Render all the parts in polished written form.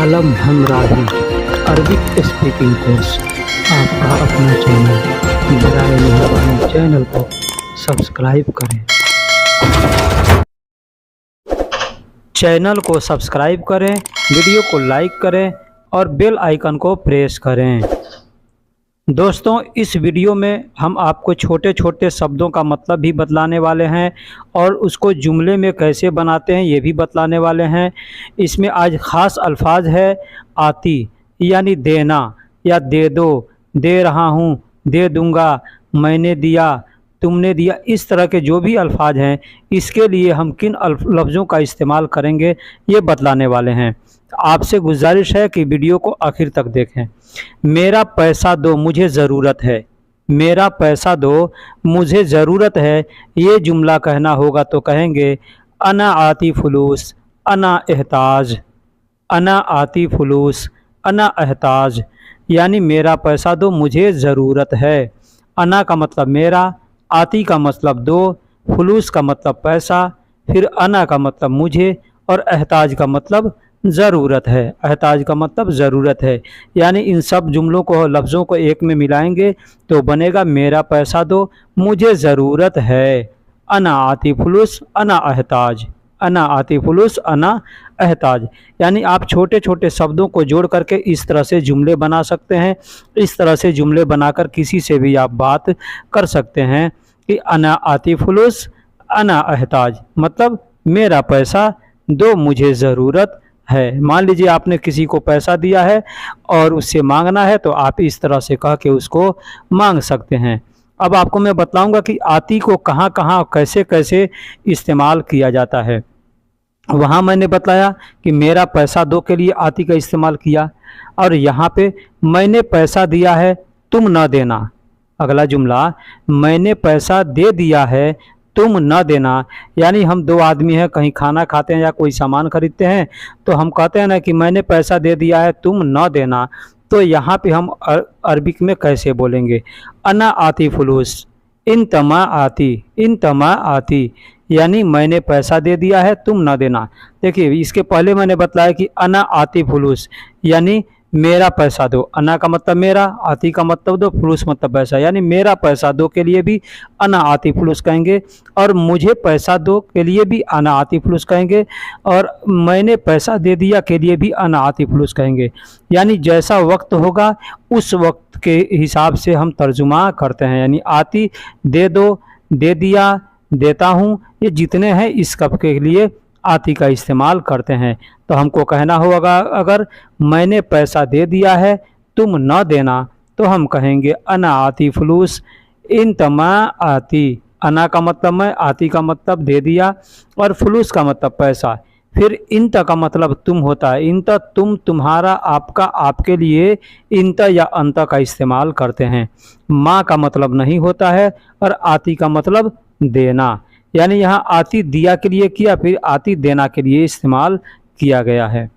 आलम हमराही Arabic speaking course आपका अपना channel. बराए मेहरबानी चैनल को सब्सक्राइब करें। चैनल को सब्सक्राइब करें, वीडियो को लाइक करें और बेल आइकन को प्रेस करें। दोस्तों, इस वीडियो में हम आपको छोटे छोटे शब्दों का मतलब भी बतलाने वाले हैं और उसको जुमले में कैसे बनाते हैं ये भी बतलाने वाले हैं। इसमें आज ख़ास अल्फाज है आती, यानी देना या दे दो, दे रहा हूँ, दे दूँगा, मैंने दिया, तुमने दिया। इस तरह के जो भी अल्फाज हैं इसके लिए हम किन लफ्ज़ों का इस्तेमाल करेंगे ये बतलाने वाले हैं। आपसे गुजारिश है कि वीडियो को आखिर तक देखें। मेरा पैसा दो, मुझे ज़रूरत है। मेरा पैसा दो, मुझे ज़रूरत है, ये जुमला कहना होगा तो कहेंगे अना आती फुलूस, अना एहताज। अना आती फुलूस, अना एहताज, यानी मेरा पैसा दो, मुझे ज़रूरत है। अना का मतलब मेरा, आती का मतलब दो, फुलूस का मतलब पैसा, फिर अना का मतलब मुझे और एहताज का मतलब ज़रूरत है। एहताज का मतलब ज़रूरत है, यानी इन सब जुमलों को, लफ्ज़ों को एक में मिलाएंगे तो बनेगा मेरा पैसा दो, मुझे ज़रूरत है। अना आती फुलूस, अना एहताज। अना आती फुलूस, अना एहताज, यानी आप छोटे छोटे शब्दों को जोड़ करके इस तरह से जुमले बना सकते हैं। इस तरह से जुमले बनाकर किसी से भी आप बात कर सकते हैं कि अना आती फुलूस, अना एहताज, मतलब मेरा पैसा दो, मुझे ज़रूरत है। मान लीजिए आपने किसी को पैसा दिया है और उससे मांगना है तो आप इस तरह से कह के उसको मांग सकते हैं। अब आपको मैं बतलाऊंगा कि आती को कहाँ कहाँ कैसे कैसे इस्तेमाल किया जाता है। वहाँ मैंने बताया कि मेरा पैसा दो के लिए आती का इस्तेमाल किया, और यहाँ पे मैंने पैसा दिया है, तुम न देना। अगला जुमला, मैंने पैसा दे दिया है, तुम न देना, यानी हम दो आदमी हैं, कहीं खाना खाते हैं या कोई सामान खरीदते हैं तो हम कहते हैं ना कि मैंने पैसा दे दिया है, तुम न देना। तो यहाँ पे हम अरबिक में कैसे बोलेंगे, अना आती फुलूस, इन तमा आती, इन तमा आती, यानी मैंने पैसा दे दिया है, तुम न देना। देखिए इसके पहले मैंने बताया कि अना आती फुलूस, यानी मेरा पैसा दो। अना का मतलब मेरा, आती का मतलब दो, फुलूस मतलब पैसा, यानी मेरा पैसा दो के लिए भी अना आती फुलूस कहेंगे और मुझे पैसा दो के लिए भी अना आती फुलूस कहेंगे और मैंने पैसा दे दिया के लिए भी अना आती फुलूस कहेंगे। यानी जैसा वक्त होगा उस वक्त के हिसाब से हम तर्जुमा करते हैं। यानी आती, दे दो, दे दिया, देता हूँ, ये जितने हैं इस कब के लिए आती का इस्तेमाल करते हैं। तो हमको कहना होगा अगर मैंने पैसा दे दिया है, तुम न देना, तो हम कहेंगे अना आती फुलूस, इन तमा आती। अना का मतलब मैं, आती का मतलब दे दिया और फुलूस का मतलब पैसा। फिर इंत का मतलब तुम होता है। इंत तुम, तुम्हारा, आपका, आपके लिए इंत या अंत का इस्तेमाल करते हैं। माँ का मतलब नहीं होता है और आती का मतलब देना, यानी यहाँ आती दिया के लिए किया, फिर आती देना के लिए इस्तेमाल किया गया है।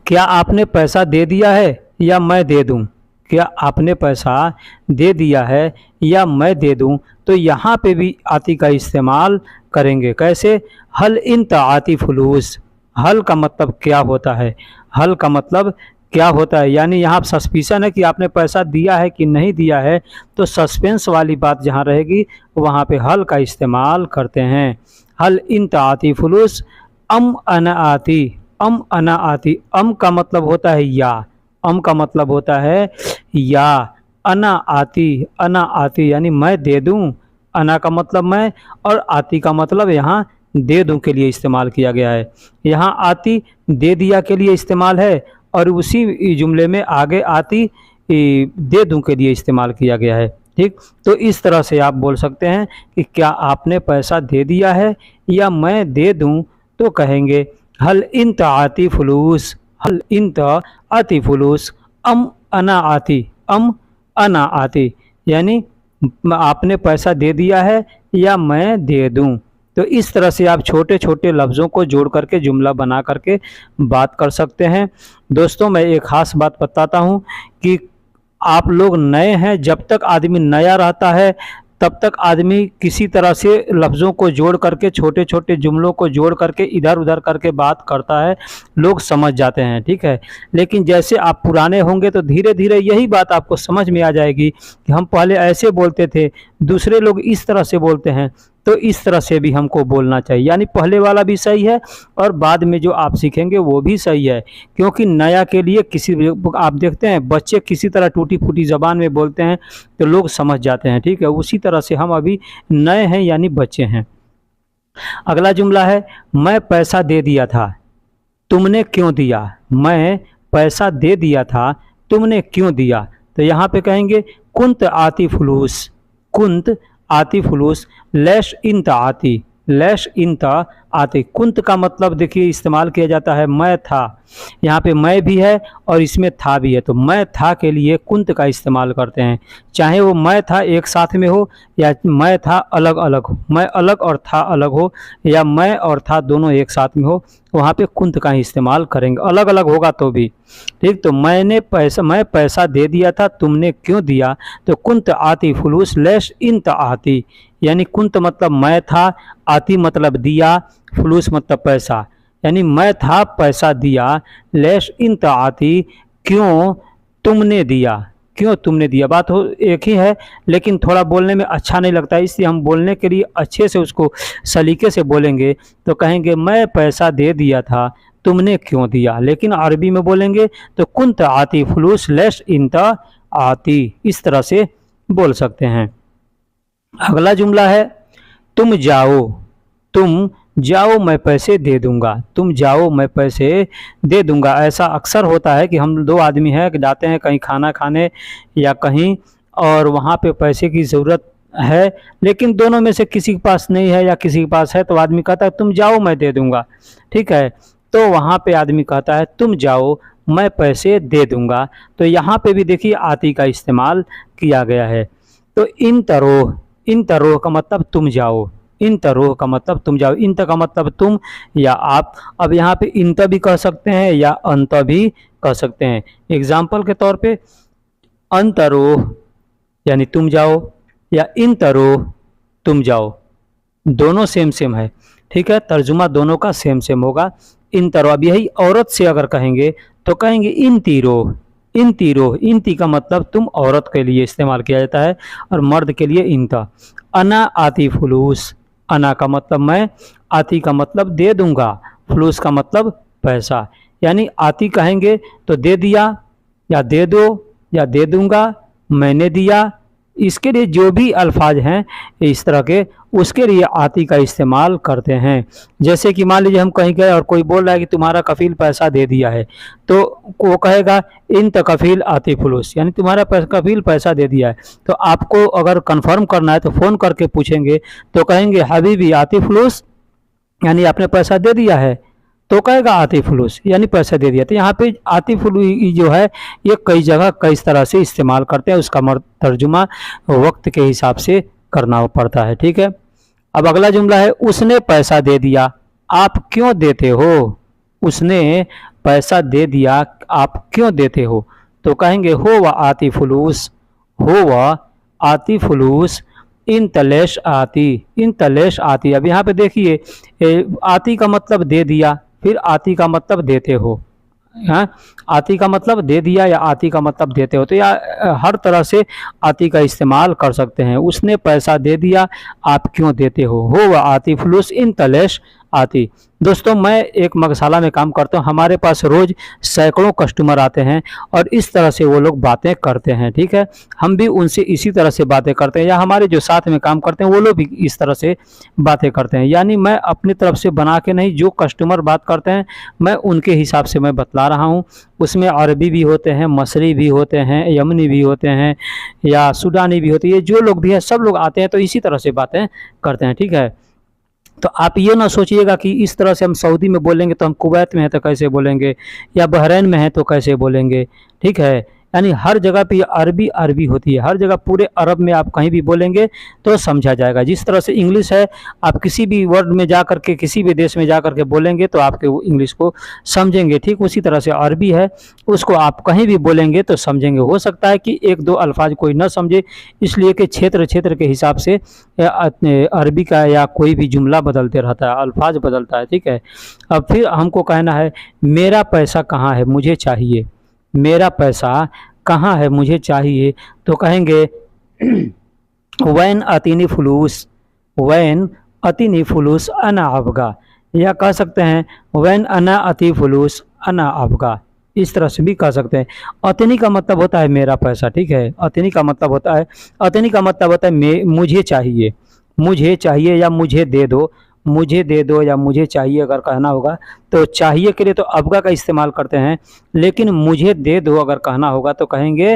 क्या आपने पैसा दे दिया है या मैं दे दूं? क्या आपने पैसा दे दिया है या मैं दे दूं? तो यहाँ पे भी आती का इस्तेमाल करेंगे। कैसे? हल इंत आती फुलूस। हल का मतलब क्या होता है? हल का मतलब क्या होता है, यानी यहाँ सस्पिशन है कि आपने पैसा दिया है कि नहीं दिया है, तो सस्पेंस वाली बात जहाँ रहेगी वहाँ पे हल का इस्तेमाल करते हैं। हल इंत आती फुलूस, अम अना आती। अम अना आती, अम का मतलब होता है या, अम का मतलब होता है या। अना आती, अना आती, यानी मैं दे दूं। अना का मतलब मैं और आती का मतलब यहाँ दे दूं के लिए इस्तेमाल किया गया है। यहाँ आती दे दिया के लिए इस्तेमाल है और उसी जुमले में आगे आती दे दूं के लिए इस्तेमाल किया गया है। ठीक, तो इस तरह से आप बोल सकते हैं कि क्या आपने पैसा दे दिया है या मैं दे दूं, तो कहेंगे हल इंत आती फुलूस, हल इंत आती फुलूस, अम अना आती, अम अना आती, यानी आपने पैसा दे दिया है या मैं दे दूं। तो इस तरह से आप छोटे छोटे लफ्ज़ों को जोड़ करके जुमला बना करके बात कर सकते हैं। दोस्तों, मैं एक ख़ास बात बताता हूं कि आप लोग नए हैं, जब तक आदमी नया रहता है तब तक आदमी किसी तरह से लफ्ज़ों को जोड़ करके, छोटे छोटे जुमलों को जोड़ करके इधर उधर करके बात करता है, लोग समझ जाते हैं, ठीक है। लेकिन जैसे आप पुराने होंगे तो धीरे धीरे यही बात आपको समझ में आ जाएगी कि हम पहले ऐसे बोलते थे, दूसरे लोग इस तरह से बोलते हैं, तो इस तरह से भी हमको बोलना चाहिए। यानी पहले वाला भी सही है और बाद में जो आप सीखेंगे वो भी सही है, क्योंकि नया के लिए किसी, आप देखते हैं बच्चे किसी तरह टूटी फूटी ज़बान में बोलते हैं तो लोग समझ जाते हैं, ठीक है। उसी तरह से हम अभी नए हैं यानी बच्चे हैं। अगला जुमला है, मैं पैसा दे दिया था, तुमने क्यों दिया। मैं पैसा दे दिया था, तुमने क्यों दिया। तो यहाँ पे कहेंगे कुंत आती फुलूस, कुंत आती फुलूस लैश इंत आती, लैश इंत आती। कुंत का मतलब देखिए इस्तेमाल किया जाता है मैं था, यहाँ पे मैं भी है और इसमें था भी है, तो मैं था के लिए कुंत का इस्तेमाल करते हैं। चाहे वो मैं था एक साथ में हो या मैं था अलग अलग हो, मैं अलग और था अलग हो, या मैं और था दोनों एक साथ में हो, वहाँ पे कुंत का ही इस्तेमाल करेंगे, अलग अलग होगा तो भी, ठीक। तो मैं पैसा दे दिया था, तुमने क्यों दिया। तो कुंत आती फुलूस लैश इंत आती, यानी कुंत मतलब मैं था, आती मतलब दिया, फुलूस मतलब पैसा, यानी मैं था पैसा दिया, लैश इंत आती क्यों तुमने दिया, क्यों तुमने दिया। बात हो एक ही है लेकिन थोड़ा बोलने में अच्छा नहीं लगता है, इसलिए हम बोलने के लिए अच्छे से उसको सलीके से बोलेंगे तो कहेंगे मैं पैसा दे दिया था, तुमने क्यों दिया। लेकिन अरबी में बोलेंगे तो कुंत आती फुलूस लैश इंत आती, इस तरह से बोल सकते हैं। अगला जुमला है, तुम जाओ, तुम जाओ मैं पैसे दे दूंगा, तुम जाओ मैं पैसे दे दूंगा। ऐसा अक्सर होता है कि हम दो आदमी हैं, जाते हैं कहीं खाना खाने या कहीं, और वहाँ पे पैसे की ज़रूरत है लेकिन दोनों में से किसी के पास नहीं है या किसी के पास है, तो आदमी कहता है तुम जाओ मैं दे दूंगा, ठीक है। तो वहाँ पे आदमी कहता है तुम जाओ मैं पैसे दे दूंगा। तो यहाँ पे भी देखिए आती का इस्तेमाल किया गया है। तो इन तरोह, इन तरोह का मतलब तुम जाओ, इन तरोह का मतलब तुम जाओ, इंत का मतलब तुम या आप। अब यहाँ पे इंत भी कह सकते हैं या अंत भी कह सकते हैं। एग्जाम्पल के तौर पे अंतरोह यानी तुम जाओ या इन तरोह तुम जाओ, दोनों सेम सेम है, ठीक है। तर्जुमा दोनों का सेम सेम होगा। इन तरोह, अब यही औरत से अगर कहेंगे तो कहेंगे इन तीरोह, इन तीरोह, इन ती का मतलब तुम औरत के लिए इस्तेमाल किया जाता है और मर्द के लिए इंता। अना आती फुलूस, अना का मतलब मैं, आती का मतलब दे दूंगा, फुलूस का मतलब पैसा। यानी आती कहेंगे तो दे दिया या दे दो या दे दूंगा, मैंने दिया, इसके लिए जो भी अल्फाज हैं इस तरह के, उसके लिए आती का इस्तेमाल करते हैं। जैसे कि मान लीजिए हम कहीं गए और कोई बोल रहा है कि तुम्हारा कफील पैसा दे दिया है, तो वो कहेगा इन कफील आती फुलूस, यानी तुम्हारा कफील पैसा दे दिया है। तो आपको अगर कंफर्म करना है तो फ़ोन करके पूछेंगे तो कहेंगे हबीबी आती फुलूस, यानी आपने पैसा दे दिया है, तो कहेगा आती फुलूस यानी पैसा दे दिया। तो यहाँ पे आती फुलूस जो है ये कई जगह कई तरह से इस्तेमाल करते हैं, उसका तर्जुमा वक्त के हिसाब से करना पड़ता है, ठीक है। अब अगला जुमला है, उसने पैसा दे दिया, आप क्यों देते हो। उसने पैसा दे दिया, आप क्यों देते हो। तो कहेंगे हो व आती फुलूस, हो व आती फुलूस इन तलेश आती, इन तलेश आती। अब यहाँ पे देखिए आती का मतलब दे दिया, फिर आती का मतलब देते हो, हाँ, आती का मतलब दे दिया या आती का मतलब देते हो, तो या हर तरह से आती का इस्तेमाल कर सकते हैं। उसने पैसा दे दिया, आप क्यों देते हो वह आती फुलूस इन तलेश आती। दोस्तों मैं एक मगशाला में काम करता हूँ, हमारे पास रोज़ सैकड़ों कस्टमर आते हैं और इस तरह से वो लोग बातें करते हैं, ठीक है। हम भी उनसे इसी तरह से बातें करते हैं, या हमारे जो साथ में काम करते हैं वो लोग भी इस तरह से बातें करते हैं। यानी मैं अपनी तरफ से बना के नहीं, जो कस्टमर बात करते हैं मैं उनके हिसाब से मैं बतला रहा हूँ। उसमें अरबी भी होते हैं, मसरी भी होते हैं, यमनी भी होते हैं या सूडानी भी होती है, जो लोग भी हैं सब लोग आते हैं तो इसी तरह से बातें करते हैं, ठीक है। तो आप ये ना सोचिएगा कि इस तरह से हम सऊदी में बोलेंगे तो हम कुवैत में हैं तो कैसे बोलेंगे, या बहरीन में हैं तो कैसे बोलेंगे, ठीक है। यानी हर जगह पे ये अरबी अरबी होती है, हर जगह पूरे अरब में आप कहीं भी बोलेंगे तो समझा जाएगा। जिस तरह से इंग्लिश है, आप किसी भी वर्ड में जा करके किसी भी देश में जा करके बोलेंगे तो आपके वो इंग्लिश को समझेंगे। ठीक उसी तरह से अरबी है, उसको आप कहीं भी बोलेंगे तो समझेंगे। हो सकता है कि एक दो अल्फाज कोई ना समझे, इसलिए कि क्षेत्र क्षेत्र के हिसाब से अरबी का या कोई भी जुमला बदलते रहता है, अल्फाज बदलता है। ठीक है, अब फिर हमको कहना है मेरा पैसा कहाँ है, मुझे चाहिए। मेरा पैसा कहाँ है, मुझे चाहिए, तो कहेंगे वैन अतीनी फुलूस, वैन अतीनी फुलूस अना अबगा, या कह सकते हैं वैन अना अती फुलूस अना अबगा। इस तरह से भी कह सकते हैं। अतनी का मतलब होता है मेरा पैसा। ठीक है, अतनी का मतलब होता है, अतनी का मतलब होता है मुझे चाहिए, मुझे चाहिए या मुझे दे दो, मुझे दे दो या मुझे चाहिए अगर कहना होगा तो चाहिए के लिए तो अबगा का इस्तेमाल करते हैं, लेकिन मुझे दे दो अगर कहना होगा तो कहेंगे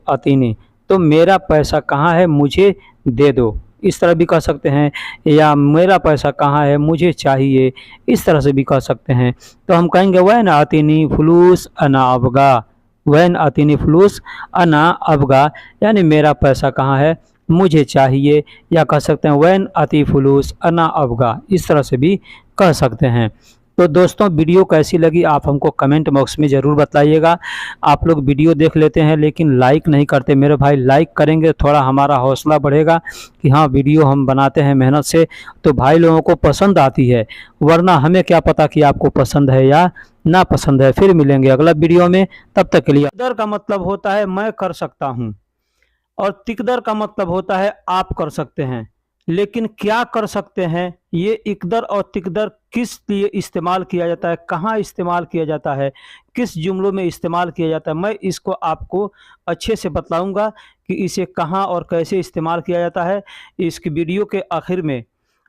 अतीनी। तो मेरा पैसा कहाँ है, मुझे दे दो, इस तरह भी कह सकते हैं। या मेरा पैसा कहाँ है, मुझे चाहिए, इस तरह से भी कह सकते हैं। तो हम कहेंगे वैन आतिनी फलूस अना अबगा, वैन आतिनी फलूस अना अबगा, यानी मेरा पैसा कहाँ है, मुझे चाहिए। या कह सकते हैं वैन आती फलूस अना अबगा, इस तरह से भी कह सकते हैं। तो दोस्तों वीडियो कैसी लगी आप हमको कमेंट बॉक्स में ज़रूर बताइएगा। आप लोग वीडियो देख लेते हैं लेकिन लाइक नहीं करते मेरे भाई, लाइक करेंगे थोड़ा हमारा हौसला बढ़ेगा कि हाँ वीडियो हम बनाते हैं मेहनत से, तो भाई लोगों को पसंद आती है, वरना हमें क्या पता कि आपको पसंद है या ना पसंद है। फिर मिलेंगे अगला वीडियो में, तब तक के लिए। इकदर का मतलब होता है मैं कर सकता हूँ, और तिकदर का मतलब होता है आप कर सकते हैं। लेकिन क्या कर सकते हैं, ये इकदर और तिकदर किस लिए इस्तेमाल किया जाता है, कहाँ इस्तेमाल किया जाता है, किस जुमलों में इस्तेमाल किया जाता है, मैं इसको आपको अच्छे से बताऊंगा कि इसे कहाँ और कैसे इस्तेमाल किया जाता है इसकी वीडियो के आखिर में।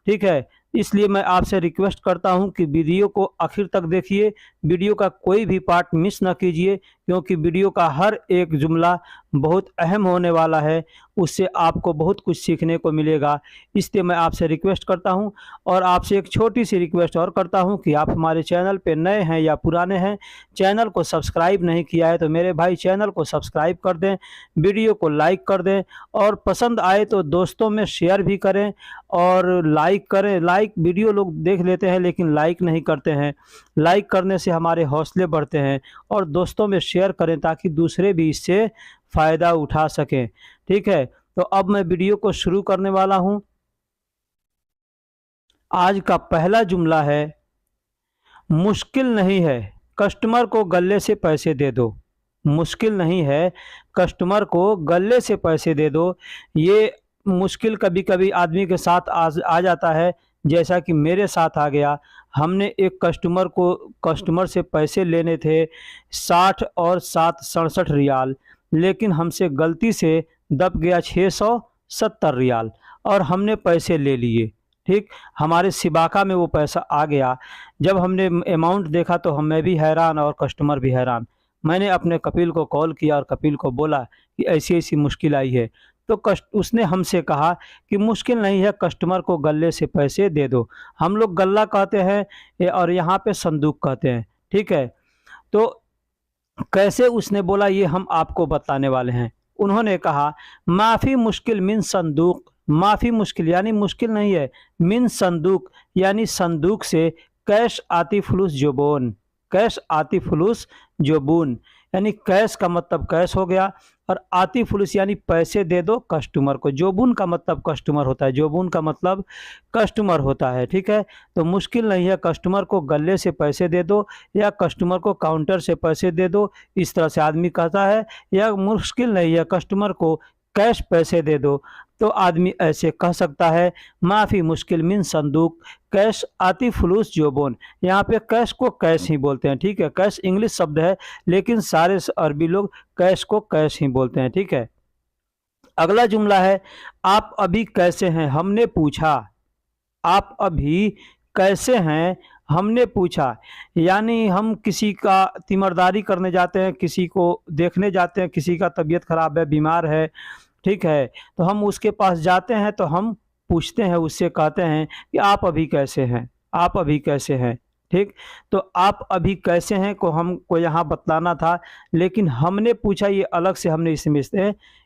ठीक है, इसलिए मैं आपसे रिक्वेस्ट करता हूं कि वीडियो को आखिर तक देखिए, वीडियो का कोई भी पार्ट मिस ना कीजिए, क्योंकि वीडियो का हर एक जुमला बहुत अहम होने वाला है, उससे आपको बहुत कुछ सीखने को मिलेगा। इसलिए मैं आपसे रिक्वेस्ट करता हूं, और आपसे एक छोटी सी रिक्वेस्ट और करता हूं कि आप हमारे चैनल पे नए हैं या पुराने हैं, चैनल को सब्सक्राइब नहीं किया है तो मेरे भाई चैनल को सब्सक्राइब कर दें, वीडियो को लाइक कर दें, और पसंद आए तो दोस्तों में शेयर भी करें और लाइक करें। लाइक वीडियो लोग देख लेते हैं लेकिन लाइक नहीं करते हैं, लाइक करने से हमारे हौसले बढ़ते हैं, और दोस्तों में शेयर करें ताकि दूसरे भी इससे फ़ायदा उठा सकें। ठीक है, तो अब मैं वीडियो को शुरू करने वाला हूं। आज का पहला जुमला है, मुश्किल नहीं है कस्टमर को गले से पैसे दे दो। मुश्किल नहीं है कस्टमर को गले से पैसे दे दो। ये मुश्किल कभी कभी आदमी के साथ आ जाता है, जैसा कि मेरे साथ आ गया। हमने एक कस्टमर से पैसे लेने थे 60 और 7 67 रियाल, लेकिन हमसे गलती से दब गया 670 रियाल और हमने पैसे ले लिए। ठीक, हमारे सिबाका में वो पैसा आ गया। जब हमने अमाउंट देखा तो मैं भी हैरान और कस्टमर भी हैरान। मैंने अपने कपिल को कॉल किया और कपिल को बोला कि ऐसी ऐसी मुश्किल आई है। तो उसने हमसे कहा कि मुश्किल नहीं है, कस्टमर को गले से पैसे दे दो। हम लोग गल्ला कहते हैं और यहाँ पे संदूक कहते हैं। ठीक है, तो कैसे उसने बोला ये हम आपको बताने वाले हैं। उन्होंने कहा माफ़ी मुश्किल मिन संदूक, माफ़ी मुश्किल यानी मुश्किल नहीं है, मिन संदूक यानी संदूक से, कैश आती फलूस जोबोन, कैश आती फलूस जोबून, यानी कैश का मतलब कैश हो गया, और आती फलूस यानी पैसे दे दो कस्टमर को। जोबून का मतलब कस्टमर होता है, जोबून का मतलब कस्टमर होता है। ठीक है, तो मुश्किल नहीं है कस्टमर को गले से पैसे दे दो या कस्टमर को काउंटर से पैसे दे दो, इस तरह से आदमी कहता है। या मुश्किल नहीं है कस्टमर को कैश पैसे दे दो, तो आदमी ऐसे कह सकता है माफ़ी मुश्किल मिन संदूक कैश आती फलूस जोबोन। यहाँ पे कैश को कैश ही बोलते हैं। ठीक है, कैश इंग्लिश शब्द है लेकिन सारे अरबी लोग कैश को कैश ही बोलते हैं। ठीक है, अगला जुमला है, आप अभी कैसे हैं, हमने पूछा। आप अभी कैसे हैं, हमने पूछा, यानी हम किसी का तीमरदारी करने जाते हैं, किसी को देखने जाते हैं, किसी का तबीयत खराब है, बीमार है। ठीक है, तो हम उसके पास जाते हैं तो हम पूछते हैं, उससे कहते हैं कि आप अभी कैसे हैं, आप अभी कैसे हैं। ठीक। तो आप अभी कैसे हैं को हमको यहाँ बतलाना था, लेकिन हमने पूछा ये अलग से हमने इसमें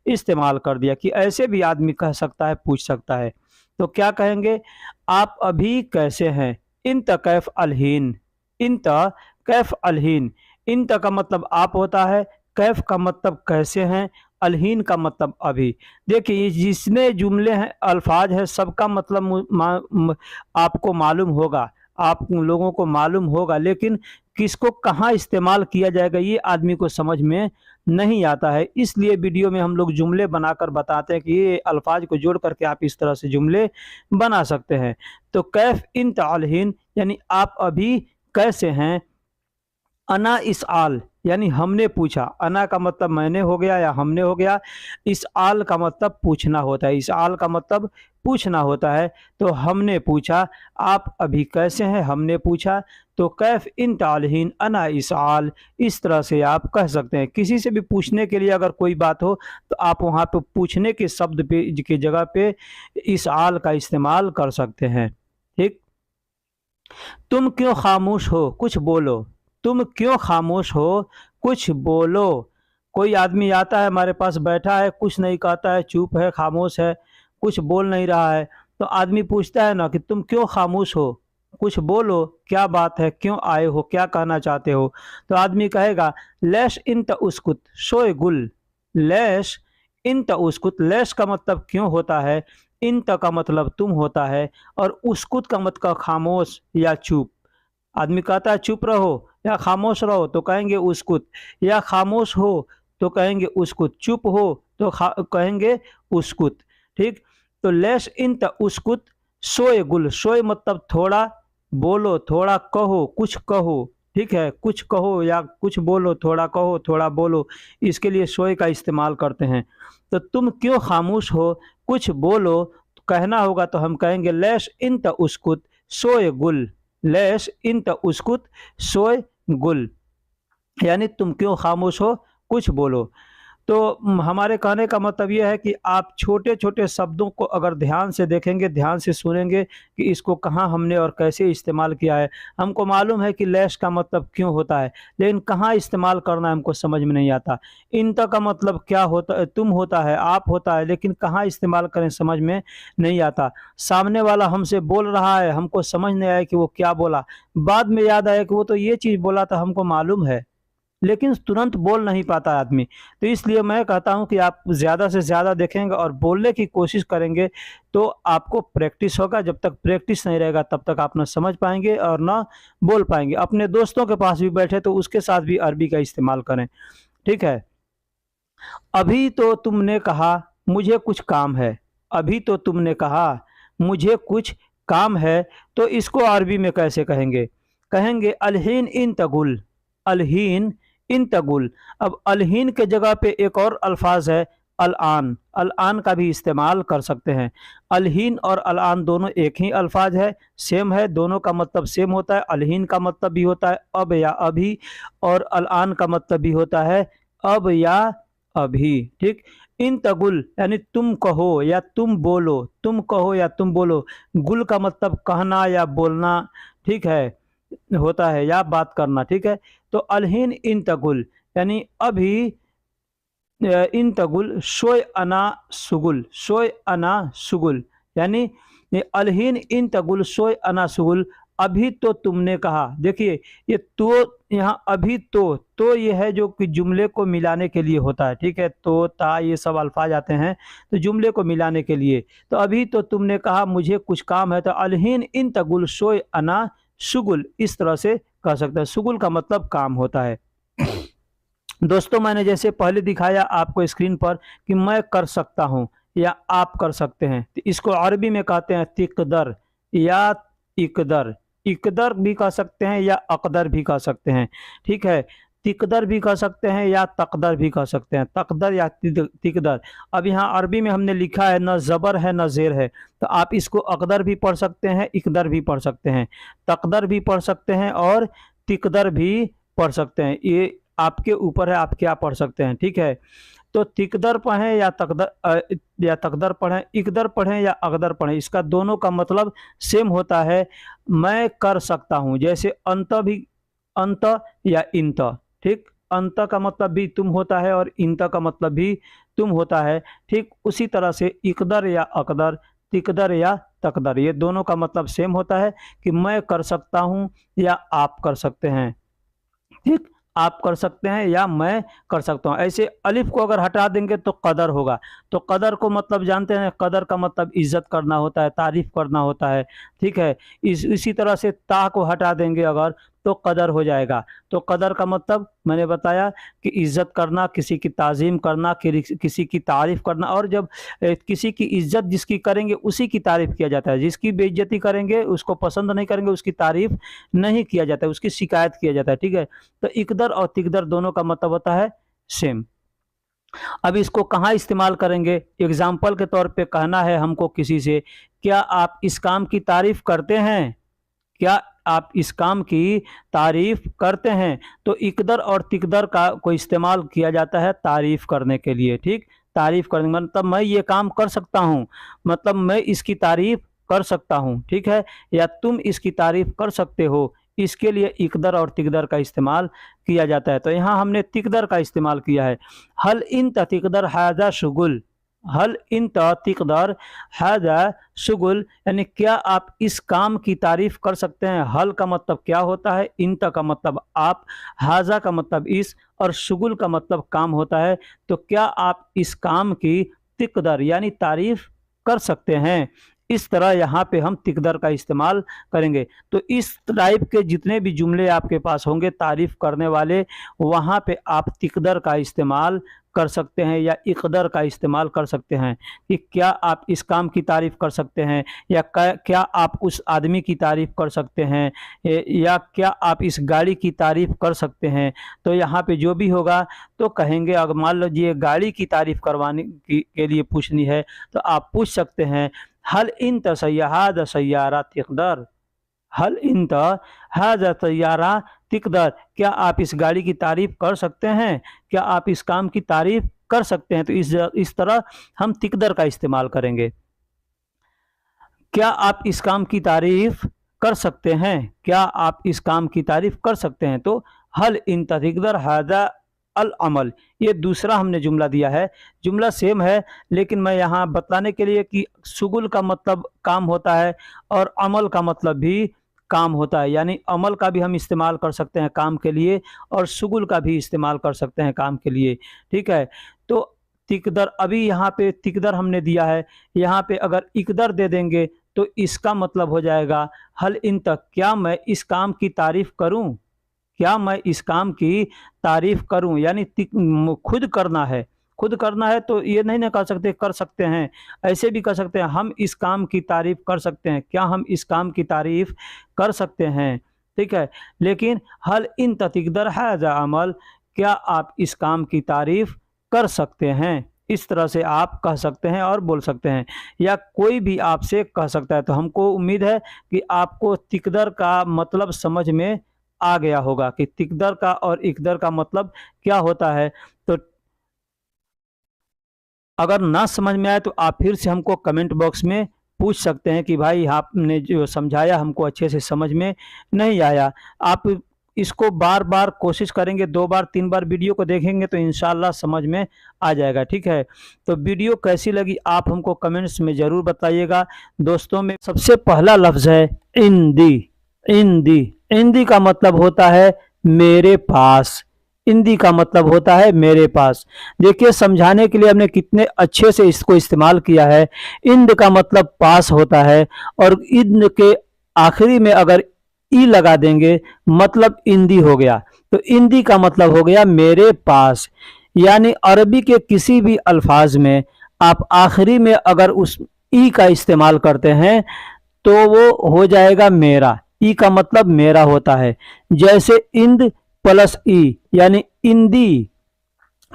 इस्तेमाल कर दिया कि ऐसे भी आदमी कह सकता है, पूछ सकता है। तो क्या कहेंगे, आप अभी कैसे हैं। इंत कैफ अलहीन, इंत कैफ अलहीन। इंत का मतलब आप होता है, कैफ का मतलब कैसे हैं, अलहीन का मतलब अभी। देखिए ये जिसने जुमले हैं, अल्फाज है, सबका मतलब आपको मालूम होगा, आप लोगों को मालूम होगा, लेकिन किसको कहाँ इस्तेमाल किया जाएगा ये आदमी को समझ में नहीं आता है। इसलिए वीडियो में हम लोग जुमले बनाकर बताते हैं कि ये अल्फाज को जोड़ करके आप इस तरह से जुमले बना सकते हैं। तो कैफ इन तालहीन यानी आप अभी कैसे हैं। अना इस आल यानी हमने पूछा, अना का मतलब मैंने हो गया या हमने हो गया, इस आल का मतलब पूछना होता है, इस आल का मतलब पूछना होता है। तो हमने पूछा आप अभी कैसे हैं, हमने पूछा। तो कैफ इन तालहीन अना इस आल, इस तरह से आप कह सकते हैं। किसी से भी पूछने के लिए अगर कोई बात हो तो आप वहाँ पे पूछने के शब्द पे की जगह पे इस आल का इस्तेमाल कर सकते हैं। ठीक। तुम क्यों खामोश हो, कुछ बोलो। तुम क्यों खामोश हो, कुछ बोलो। कोई आदमी आता है हमारे पास, बैठा है, कुछ नहीं कहता है, चुप है, खामोश है, कुछ बोल नहीं रहा है। तो आदमी पूछता है ना कि तुम क्यों खामोश हो, कुछ बोलो, क्या बात है, क्यों आए हो, क्या कहना चाहते हो। तो आदमी कहेगा लैश इन उस्कुत शोए गुल। लैश इन उस्कुत, लैश का मतलब क्यों होता है, इन का मतलब तुम होता है, और उस्कुत का मतलब खामोश या चुप। आदमी कहता है चुप रहो या खामोश रहो तो कहेंगे उस्कुत, या खामोश हो तो कहेंगे उस्कुत, चुप हो तो कहेंगे उस्कुत। ठीक। तो लैश इन उस्कुत सोए गुल, सोए मतलब थोड़ा, बोलो थोड़ा कहो, कुछ कहो। ठीक है, कुछ कहो या कुछ बोलो, थोड़ा कहो, थोड़ा बोलो, इसके लिए सोए का इस्तेमाल करते हैं। तो तुम क्यों खामोश हो, कुछ बोलो, तो कहना होगा तो हम कहेंगे लैश इन उस्कुत सोए गुल। लैश इन उस्कुत सोए गुल यानी तुम क्यों खामोश हो, कुछ बोलो। तो हमारे कहने का मतलब यह है कि आप छोटे छोटे शब्दों को अगर ध्यान से देखेंगे, ध्यान से सुनेंगे कि इसको कहाँ हमने और कैसे इस्तेमाल किया है। हमको मालूम है कि लैश का मतलब क्यों होता है, लेकिन कहाँ इस्तेमाल करना है हमको समझ में नहीं आता। इंत का मतलब क्या होता है, तुम होता है, आप होता है, लेकिन कहाँ इस्तेमाल करें समझ में नहीं आता। सामने वाला हमसे बोल रहा है, हमको समझ नहीं आया कि वो क्या बोला, बाद में याद आया कि वो तो ये चीज़ बोला था, हमको मालूम है, लेकिन तुरंत बोल नहीं पाता आदमी। तो इसलिए मैं कहता हूं कि आप ज़्यादा से ज़्यादा देखेंगे और बोलने की कोशिश करेंगे तो आपको प्रैक्टिस होगा। जब तक प्रैक्टिस नहीं रहेगा तब तक आप ना समझ पाएंगे और ना बोल पाएंगे। अपने दोस्तों के पास भी बैठे तो उसके साथ भी अरबी का इस्तेमाल करें। ठीक है। अभी तो तुमने कहा मुझे कुछ काम है, अभी तो तुमने कहा मुझे कुछ काम है, तो इसको अरबी में कैसे कहेंगे। कहेंगे अलहीन इन तगुल, अलहीन इन तगुल। अब अलहीन के जगह पे एक और अल्फाज है अल-आन, अल-आन का भी इस्तेमाल कर सकते हैं। अलहीन और अल-आन दोनों एक ही अल्फाज है, सेम है, दोनों का मतलब सेम होता है। अलहीन का मतलब भी होता है अब या अभी, और अल-आन का मतलब भी होता है अब या अभी। ठीक। इन तगुल यानी तुम कहो या तुम बोलो, तुम कहो या तुम बोलो। गुल का मतलब कहना या बोलना, ठीक है, होता है, या बात करना। ठीक है। तो अलहीन इन तगुल यानी अभी, इन तगुल शोय अना सुगुल, शोय अना सुगुल यानी अलहीन इन तगुल शोय अना सुगुल, अभी तो तुमने कहा। देखिए ये तो यहाँ अभी तो ये है जो कि जुमले को मिलाने के लिए होता है। ठीक है, तो ता ये सब अल्फाज आते हैं तो जुमले को मिलाने के लिए। तो अभी तो तुमने कहा मुझे कुछ काम है, तो अलहीन इन तगुल शोय अना सुगुल इस तरह से कह सकते हैं। सुगुल का मतलब काम होता है। दोस्तों मैंने जैसे पहले दिखाया आपको स्क्रीन पर कि मैं कर सकता हूं या आप कर सकते हैं, तो इसको अरबी में कहते हैं तिकदर या इकदर। इकदर भी कह सकते हैं या अकदर भी कह सकते हैं। ठीक है, तिकदर भी कह सकते हैं या तकदर भी कह सकते हैं, तकदर या तिकदर। अब यहाँ अरबी में हमने लिखा है न ज़बर है न ज़ेर है, तो आप इसको अकदर भी पढ़ सकते हैं, इकदर भी पढ़ सकते हैं, तकदर भी पढ़ सकते हैं और तिकदर भी पढ़ सकते हैं। ये आपके ऊपर है, आप क्या पढ़ सकते हैं। ठीक है, तो तिकदर पढ़ें या तकदर पढ़ें, इकदर पढ़ें या अकदर पढ़ें, इसका दोनों का मतलब सेम होता है। मैं कर सकता हूँ, जैसे अंत भी अंत या इंत, ठीक, अंत का मतलब भी तुम होता है और इंत का मतलब भी तुम होता है। ठीक उसी तरह से इकदर या अकदर, तिकदर या तकदर, ये दोनों का मतलब सेम होता है कि मैं कर सकता हूँ या आप कर सकते हैं। ठीक, आप कर सकते हैं या मैं कर सकता हूँ। ऐसे अलिफ को अगर हटा देंगे तो कदर होगा। तो कदर को मतलब जानते हैं, कदर का मतलब इज्जत करना होता है, तारीफ करना होता है। ठीक है, इसी तरह से ता को हटा देंगे अगर तो कदर हो जाएगा। तो कदर का मतलब मैंने बताया कि इज्जत करना, किसी की ताज़ीम करना, किसी की तारीफ करना। और जब किसी की इज्जत जिसकी करेंगे उसी की तारीफ किया जाता है, जिसकी बेइज्जती करेंगे, उसको पसंद नहीं करेंगे, उसकी तारीफ नहीं किया जाता है, उसकी शिकायत किया जाता है। ठीक है, तो इकदर और तिकदर दोनों का मतलब होता है सेम। अब इसको कहाँ इस्तेमाल करेंगे? एग्जाम्पल के तौर पे कहना है हमको किसी से, क्या आप इस काम की तारीफ करते हैं? क्या आप इस काम की तारीफ करते हैं? तो इकदर और तिकदर का को इस्तेमाल किया जाता है तारीफ करने के लिए। ठीक, तारीफ करने मतलब मैं ये काम कर सकता हूँ, मतलब मैं इसकी तारीफ कर सकता हूँ। ठीक है, या तुम इसकी तारीफ कर सकते हो, इसके लिए इकदर और तिकदर का इस्तेमाल किया जाता है। तो यहाँ हमने तिकदर का इस्तेमाल किया है। हल इन तिकदर हाजा शुगुल, हल इन तिकदर हाजा शुगुल, यानी क्या आप इस काम की तारीफ कर सकते हैं। हल का मतलब क्या होता है, इंत का मतलब आप, हाजा का मतलब इस, और शुगुल का मतलब काम होता है। तो क्या आप इस काम की तिकदर यानी तारीफ कर सकते हैं। इस तरह यहाँ पे हम तिकदर का इस्तेमाल करेंगे। तो इस टाइप के जितने भी जुमले आपके पास होंगे तारीफ करने वाले, वहाँ पे आप तिकदर का इस्तेमाल कर सकते हैं या इकदर का इस्तेमाल कर सकते हैं कि क्या आप इस काम की तारीफ कर सकते हैं, या क्या आप उस आदमी की तारीफ कर सकते हैं, या क्या आप इस गाड़ी की तारीफ कर सकते हैं। तो यहाँ पे जो भी होगा तो कहेंगे, अगर मान लीजिए गाड़ी की तारीफ करवाने के लिए पूछनी है तो आप पूछ सकते हैं, हल इन तसय्याद सय्यारा तिकदर, हल इन हाजा तैयारा तिकदर, क्या आप इस गाड़ी की तारीफ कर सकते हैं, क्या आप इस काम की तारीफ कर सकते हैं। तो इस तरह हम तिकदर का इस्तेमाल करेंगे। क्या आप इस काम की तारीफ कर सकते हैं, क्या आप इस काम की तारीफ कर सकते हैं। तो हल इन तिकदर हाजा अल अमल, ये दूसरा हमने जुमला दिया है। जुमला सेम है, लेकिन मैं यहाँ बताने के लिए कि शुगुल का मतलब काम होता है और अमल का मतलब भी काम होता है, यानी अमल का भी हम इस्तेमाल कर सकते हैं काम के लिए और शुगुल का भी इस्तेमाल कर सकते हैं काम के लिए। ठीक है, तो तिकदर, अभी यहाँ पे तिकदर हमने दिया है, यहाँ पे अगर इकदर दे देंगे तो इसका मतलब हो जाएगा हल इन तक, क्या मैं इस काम की तारीफ करूं, क्या मैं इस काम की तारीफ करूं, यानी खुद करना है, खुद करना है तो ये नहीं ना कर सकते, कर सकते हैं, ऐसे भी कर सकते हैं, हम इस काम की तारीफ कर सकते हैं, क्या हम इस काम की तारीफ कर सकते हैं। ठीक है, लेकिन हल इन तिकदर हाजा अमल, क्या आप इस काम की तारीफ कर सकते हैं। इस तरह से आप कह सकते हैं और बोल सकते हैं, या कोई भी आपसे कह सकता है। तो हमको उम्मीद है कि आपको तिकदर का मतलब समझ में आ गया होगा कि तिकदर का और इकदर का मतलब क्या होता है। तो अगर ना समझ में आए तो आप फिर से हमको कमेंट बॉक्स में पूछ सकते हैं कि भाई आपने जो समझाया हमको अच्छे से समझ में नहीं आया। आप इसको बार बार कोशिश करेंगे, 2 बार 3 बार वीडियो को देखेंगे तो इंशाल्लाह समझ में आ जाएगा। ठीक है, तो वीडियो कैसी लगी आप हमको कमेंट्स में ज़रूर बताइएगा। दोस्तों में सबसे पहला लफ्ज़ है इंदी। इंदी, इंदी का मतलब होता है मेरे पास, इंदी का मतलब होता है मेरे पास। देखिए समझाने के लिए हमने कितने अच्छे से इसको इस्तेमाल किया है। इंद का मतलब पास होता है, और इंद के आखिरी में अगर ई लगा देंगे मतलब इंदी हो गया। तो इंदी का मतलब हो गया मेरे पास, यानी अरबी के किसी भी अल्फाज में आप आखिरी में अगर उस ई का इस्तेमाल करते हैं तो वो हो जाएगा मेरा। ई का मतलब मेरा होता है, जैसे इंद प्लस ई यानी इंदी,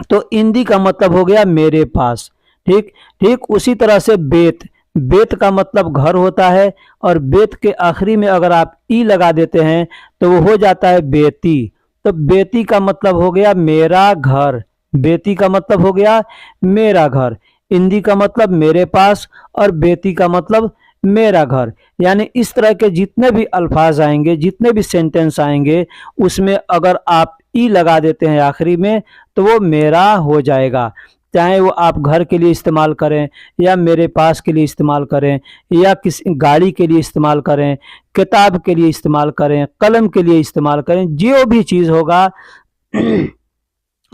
तो इंदी का मतलब हो गया मेरे पास। ठीक ठीक उसी तरह से बेत, बेत का मतलब घर होता है, और बेत के आखिरी में अगर आप ई लगा देते हैं तो वो हो जाता है बेती। तो बेती का मतलब हो गया मेरा घर, बेती का मतलब हो गया मेरा घर, इंदी का मतलब मेरे पास, और बेती का मतलब मेरा घर। यानी इस तरह के जितने भी अल्फाज आएंगे, जितने भी सेंटेंस आएंगे, उसमें अगर आप ई लगा देते हैं आखिरी में तो वो मेरा हो जाएगा। चाहे वो आप घर के लिए इस्तेमाल करें, या मेरे पास के लिए इस्तेमाल करें, या किसी गाड़ी के लिए इस्तेमाल करें, किताब के लिए इस्तेमाल करें, कलम के लिए इस्तेमाल करें, जो भी चीज़ होगा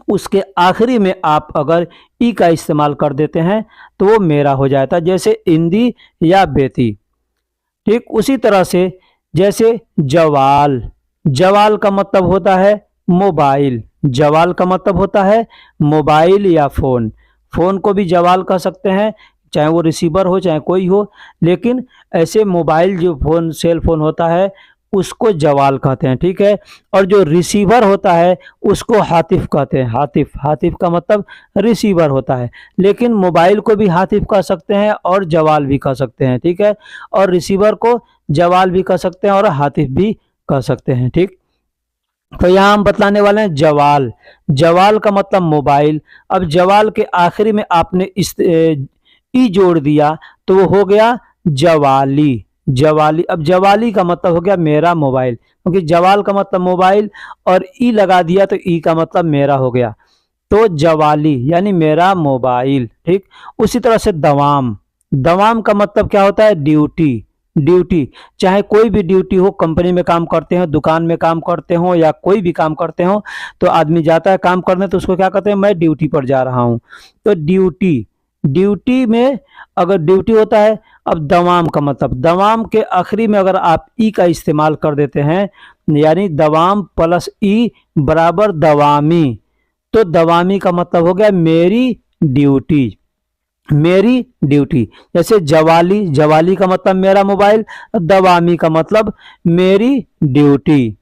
उसके आखिरी में आप अगर ई का इस्तेमाल कर देते हैं तो वो मेरा हो जाता है, जैसे इंदी या बेती। ठीक उसी तरह से जैसे जवाल, जवाल का मतलब होता है मोबाइल, जवाल का मतलब होता है मोबाइल या फ़ोन। फ़ोन को भी जवाल कह सकते हैं, चाहे वो रिसीवर हो चाहे कोई हो, लेकिन ऐसे मोबाइल जो फ़ोन सेल फ़ोन होता है उसको जवाल कहते हैं। ठीक है, और जो रिसीवर होता है उसको हातिफ कहते हैं। हातिफ, हातिफ का मतलब रिसीवर होता है, लेकिन मोबाइल को भी हातिफ कह सकते हैं और जवाल भी कह सकते हैं। ठीक है, और रिसीवर को जवाल भी कह सकते हैं और हातिफ भी कह सकते हैं। ठीक, तो यहाँ हम बतलाने वाले हैं जवाल। जवाल का मतलब मोबाइल। अब जवाल के आखिरी में आपने इस ई जोड़ दिया तो वो हो गया जवाली, जवाली। अब जवाली का मतलब हो गया मेरा मोबाइल, क्योंकि जवाल का मतलब मोबाइल और ई लगा दिया तो ई का मतलब मेरा हो गया, तो जवाली यानी मेरा मोबाइल। ठीक, उसी तरह से दवाम, दवाम का मतलब क्या होता है ड्यूटी, ड्यूटी। चाहे कोई भी ड्यूटी हो, कंपनी में काम करते हो, दुकान में काम करते हो, या कोई भी काम करते हो, तो आदमी जाता है काम करने तो उसको क्या कहते हैं, मैं ड्यूटी पर जा रहा हूँ। तो ड्यूटी, ड्यूटी में अगर ड्यूटी होता है। अब दवाम का मतलब, दवाम के आखिरी में अगर आप ई का इस्तेमाल कर देते हैं, यानी दवाम प्लस ई बराबर दवामी, तो दवामी का मतलब हो गया मेरी ड्यूटी, मेरी ड्यूटी। जैसे जवाली, जवाली का मतलब मेरा मोबाइल, दवामी का मतलब मेरी ड्यूटी।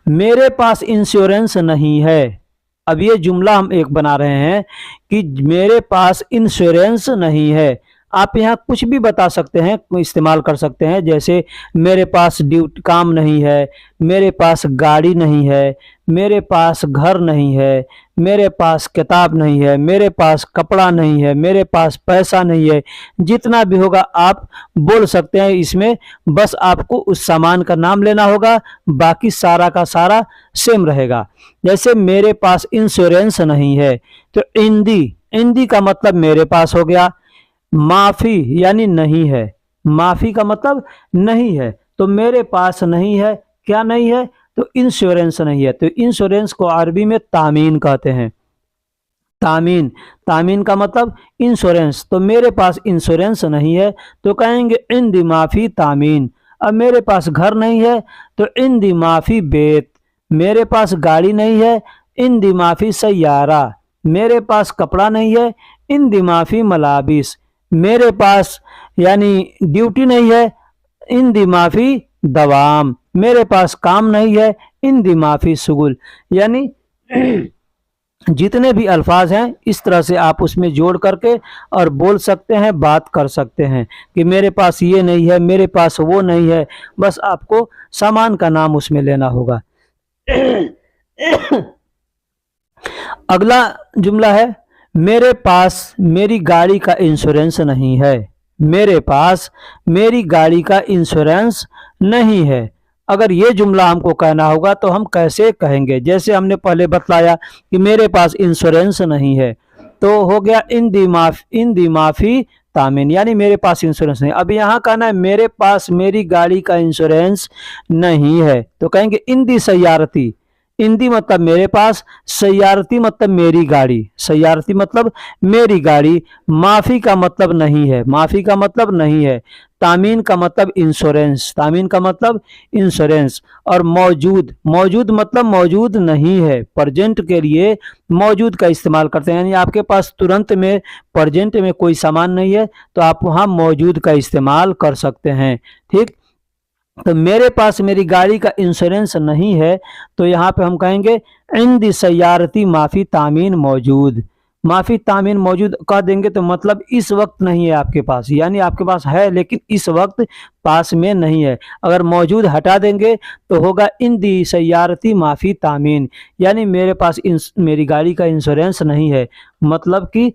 मेरे पास इंश्योरेंस नहीं है। अब ये जुमला हम एक बना रहे हैं कि मेरे पास इंश्योरेंस नहीं है। आप यहाँ कुछ भी बता सकते हैं, इस्तेमाल कर सकते हैं, जैसे मेरे पास ड्यूटी काम नहीं है, मेरे पास गाड़ी नहीं है, मेरे पास घर नहीं है, मेरे पास किताब नहीं है, मेरे पास कपड़ा नहीं है, मेरे पास पैसा नहीं है। जितना भी होगा आप बोल सकते हैं इसमें, बस आपको उस सामान का नाम लेना होगा, बाकी सारा का सारा सेम रहेगा। जैसे मेरे पास इंश्योरेंस नहीं है, तो इंदी, इंदी का मतलब मेरे पास हो गया। माफी यानी नहीं है, माफी का मतलब नहीं है, तो मेरे पास नहीं है, क्या नहीं है, तो इंश्योरेंस नहीं है। तो इंश्योरेंस को अरबी में तामीन कहते हैं, तामीन, तामीन का मतलब इंश्योरेंस। तो मेरे पास इंश्योरेंस नहीं है तो कहेंगे इन दी माफी तामीन। अब मेरे पास घर नहीं है तो इन दी माफी बेत। मेरे पास गाड़ी नहीं है, इन दी माफी सैयारा। मेरे पास कपड़ा नहीं है, इन दी माफी मलाबिस। मेरे पास यानी ड्यूटी नहीं है, इन दी माफी दवाम। मेरे पास काम नहीं है, इन दी माफी शुगुल। यानी जितने भी अल्फाज हैं इस तरह से आप उसमें जोड़ करके और बोल सकते हैं, बात कर सकते हैं कि मेरे पास ये नहीं है, मेरे पास वो नहीं है, बस आपको सामान का नाम उसमें लेना होगा। अगला जुमला है मेरे पास मेरी गाड़ी का इंश्योरेंस नहीं है। मेरे पास मेरी गाड़ी का इंश्योरेंस नहीं है। अगर ये जुमला हमको कहना होगा तो हम कैसे कहेंगे, जैसे हमने पहले बतलाया कि मेरे पास इंश्योरेंस नहीं है, तो हो गया इन दी माफी तामीन, यानी मेरे पास इंश्योरेंस नहीं। अब यहाँ कहना है मेरे पास मेरी गाड़ी का इंश्योरेंस नहीं है, तो कहेंगे इन दी सैयारती। इंदी मतलब मेरे पास, सैयारती मतलब मेरी गाड़ी, सैयारती मतलब मेरी गाड़ी। माफी का मतलब नहीं है, माफी का मतलब नहीं है। तामीन का मतलब इंश्योरेंस, तामीन का मतलब इंश्योरेंस। और मौजूद, मौजूद मतलब मौजूद नहीं है। प्रेजेंट के लिए मौजूद का इस्तेमाल करते हैं, यानी आपके पास तुरंत में प्रेजेंट में कोई सामान नहीं है तो आप वहाँ मौजूद का इस्तेमाल कर सकते हैं। ठीक, तो मेरे पास मेरी गाड़ी का इंश्योरेंस नहीं है, तो यहाँ पे हम कहेंगे इंदी सैयारती माफ़ी तामीन मौजूद। माफी तामीन मौजूद कह देंगे तो मतलब इस वक्त नहीं है आपके पास, यानी आपके पास है लेकिन इस वक्त पास में नहीं है। अगर मौजूद हटा देंगे तो होगा इंदी सैयारती माफी तामीन, यानी मेरे पास मेरी गाड़ी का इंश्योरेंस नहीं है, मतलब कि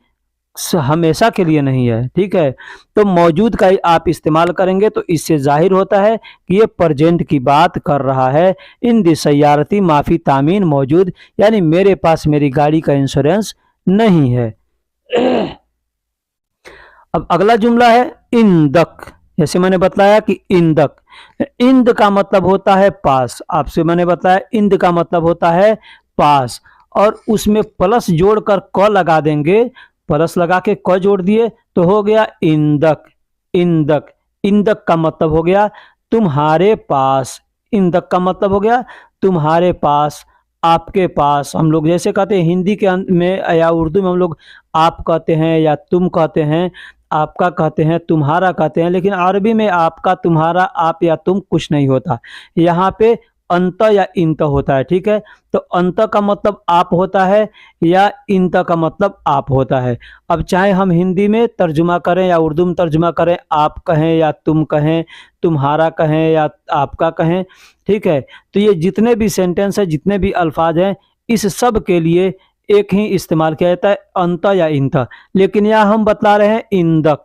हमेशा के लिए नहीं है। ठीक है, तो मौजूद का ही आप इस्तेमाल करेंगे तो इससे जाहिर होता है कि ये प्रेजेंट की बात कर रहा है। इन दी सैयारती माफी तामीन मौजूद, यानी मेरे पास मेरी गाड़ी का इंश्योरेंस नहीं है। अब अगला जुमला है इंदक। जैसे मैंने बताया कि इंदक, इंद का मतलब होता है पास। आपसे मैंने बताया इंद का मतलब होता है पास, और उसमें प्लस जोड़कर क लगा देंगे, प्लस लगा के क जोड़ दिए तो हो गया इंदक। इंदक, इंदक का मतलब हो गया तुम्हारे पास। इंदक का मतलब हो गया तुम्हारे पास, आपके पास। हम लोग जैसे कहते हैं हिंदी के में या उर्दू में हम लोग आप कहते हैं या तुम कहते हैं, आपका कहते हैं, तुम्हारा कहते हैं, लेकिन अरबी में आपका, तुम्हारा, आप या तुम कुछ नहीं होता। यहाँ पे अंत या इंत होता है। ठीक है, तो अंत का मतलब आप होता है या इंत का मतलब आप होता है। अब चाहे हम हिंदी में तर्जुमा करें या उर्दू में तर्जुमा करें, आप कहें या तुम कहें, तुम्हारा कहें या आपका कहें, ठीक है, तो ये जितने भी सेंटेंस है, जितने भी अल्फाज हैं, इस सब के लिए एक ही इस्तेमाल किया जाता है, अंत या इंत। लेकिन यहाँ हम बतला रहे हैं इंदक,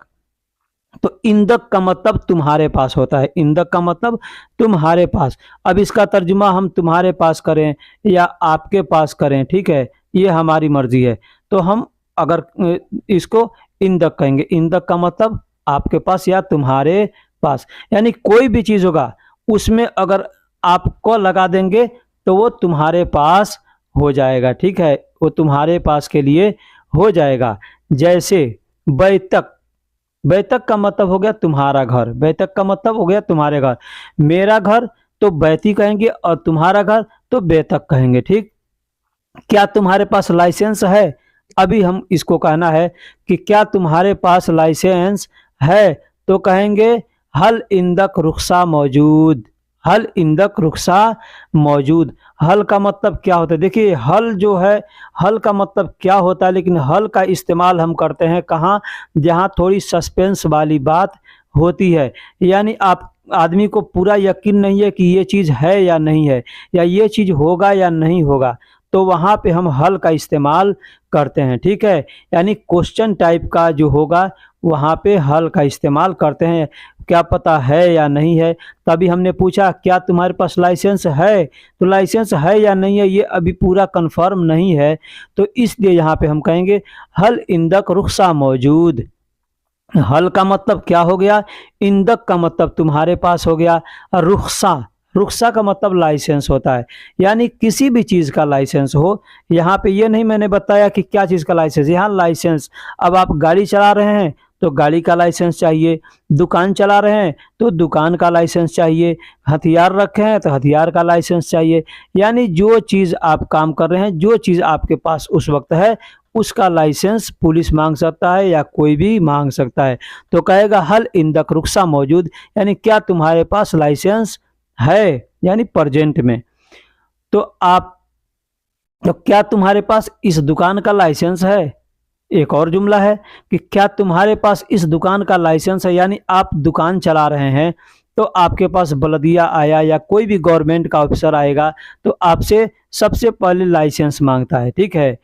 तो इंदक का मतलब तुम्हारे पास होता है। इंदक का मतलब तुम्हारे पास। अब इसका तर्जुमा हम तुम्हारे पास करें या आपके पास करें, ठीक है, ये हमारी मर्जी है। तो हम अगर इसको इंदक कहेंगे, इंदक का मतलब आपके पास या तुम्हारे पास, यानी कोई भी चीज़ होगा उसमें अगर आप को लगा देंगे तो वो तुम्हारे पास हो जाएगा। ठीक है, वो तुम्हारे पास के लिए हो जाएगा। जैसे बैतक, बैतक का मतलब हो गया तुम्हारा घर। बैतक का मतलब हो गया तुम्हारे घर। मेरा घर तो बैती कहेंगे और तुम्हारा घर तो बैतक कहेंगे। ठीक, क्या तुम्हारे पास लाइसेंस है? अभी हम इसको कहना है कि क्या तुम्हारे पास लाइसेंस है, तो कहेंगे हल इंदक रुखसा मौजूद। हल इंदक रुखसा मौजूद। हल का मतलब क्या होता है? देखिए हल जो है, हल का मतलब क्या होता है, लेकिन हल का इस्तेमाल हम करते हैं कहाँ? जहाँ थोड़ी सस्पेंस वाली बात होती है, यानी आप आदमी को पूरा यकीन नहीं है कि ये चीज़ है या नहीं है, या ये चीज़ होगा या नहीं होगा, तो वहाँ पे हम हल का इस्तेमाल करते हैं। ठीक है, यानी क्वेश्चन टाइप का जो होगा वहाँ पे हल का इस्तेमाल करते हैं, क्या पता है या नहीं है। तभी हमने पूछा क्या तुम्हारे पास लाइसेंस है, तो लाइसेंस है या नहीं है ये अभी पूरा कंफर्म नहीं है, तो इसलिए यहाँ पे हम कहेंगे हल इंदक रुखसा मौजूद। हल का मतलब क्या हो गया? इंदक का मतलब तुम्हारे पास हो गया। और रुखसा, रुखसा का मतलब लाइसेंस होता है, यानी किसी भी चीज़ का लाइसेंस हो। यहाँ पे ये नहीं मैंने बताया कि क्या चीज़ का लाइसेंस, यहाँ लाइसेंस। अब आप गाड़ी चला रहे हैं तो गाड़ी का लाइसेंस चाहिए, दुकान चला रहे हैं तो दुकान का लाइसेंस चाहिए, हथियार रखे हैं तो हथियार का लाइसेंस चाहिए। यानी जो चीज़ आप काम कर रहे हैं, जो चीज़ आपके पास उस वक्त है, उसका लाइसेंस पुलिस मांग सकता है या कोई भी मांग सकता है। तो कहेगा हल इंदक रुखसा मौजूद, यानी क्या तुम्हारे पास लाइसेंस है, यानी प्रेजेंट में। तो आप, तो क्या तुम्हारे पास इस दुकान का लाइसेंस है? एक और जुमला है कि क्या तुम्हारे पास इस दुकान का लाइसेंस है, यानी आप दुकान चला रहे हैं तो आपके पास बलदिया आया या कोई भी गवर्नमेंट का ऑफिसर आएगा तो आपसे सबसे पहले लाइसेंस मांगता है। ठीक है,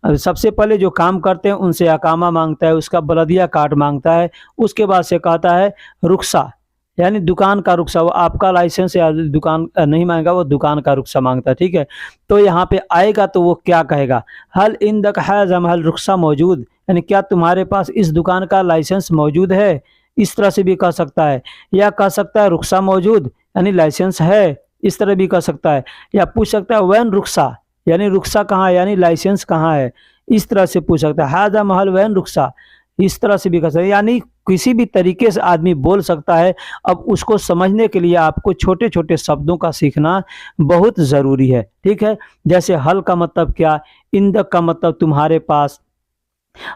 सबसे पहले जो काम करते हैं उनसे अकामा मांगता है, उसका बलदिया कार्ड मांगता है, उसके बाद से कहता है रुखसा, यानी दुकान का रुखसा। वो आपका लाइसेंस या दुकान नहीं मांगेगा, वो दुकान का रुखसा मांगता है। ठीक है, तो यहाँ पे आएगा तो वो क्या कहेगा? हल इंदक हैज़म हल रुखसा मौजूद, यानी क्या तुम्हारे पास इस दुकान का लाइसेंस मौजूद है। इस तरह से भी कह सकता है, या कह सकता है रुखसा मौजूद यानी लाइसेंस है, इस तरह भी कह सकता है। या पूछ सकता है वैन रुखसा, यानी रुखसा कहाँ है, यानी लाइसेंस कहाँ है, इस तरह से पूछ सकता है। हाजा महल वैन रुखसा, इस तरह से भी कर सकते हैं, यानी किसी भी तरीके से आदमी बोल सकता है। अब उसको समझने के लिए आपको छोटे छोटे शब्दों का सीखना बहुत ज़रूरी है। ठीक है, जैसे हल का मतलब क्या, इंदक का मतलब तुम्हारे पास,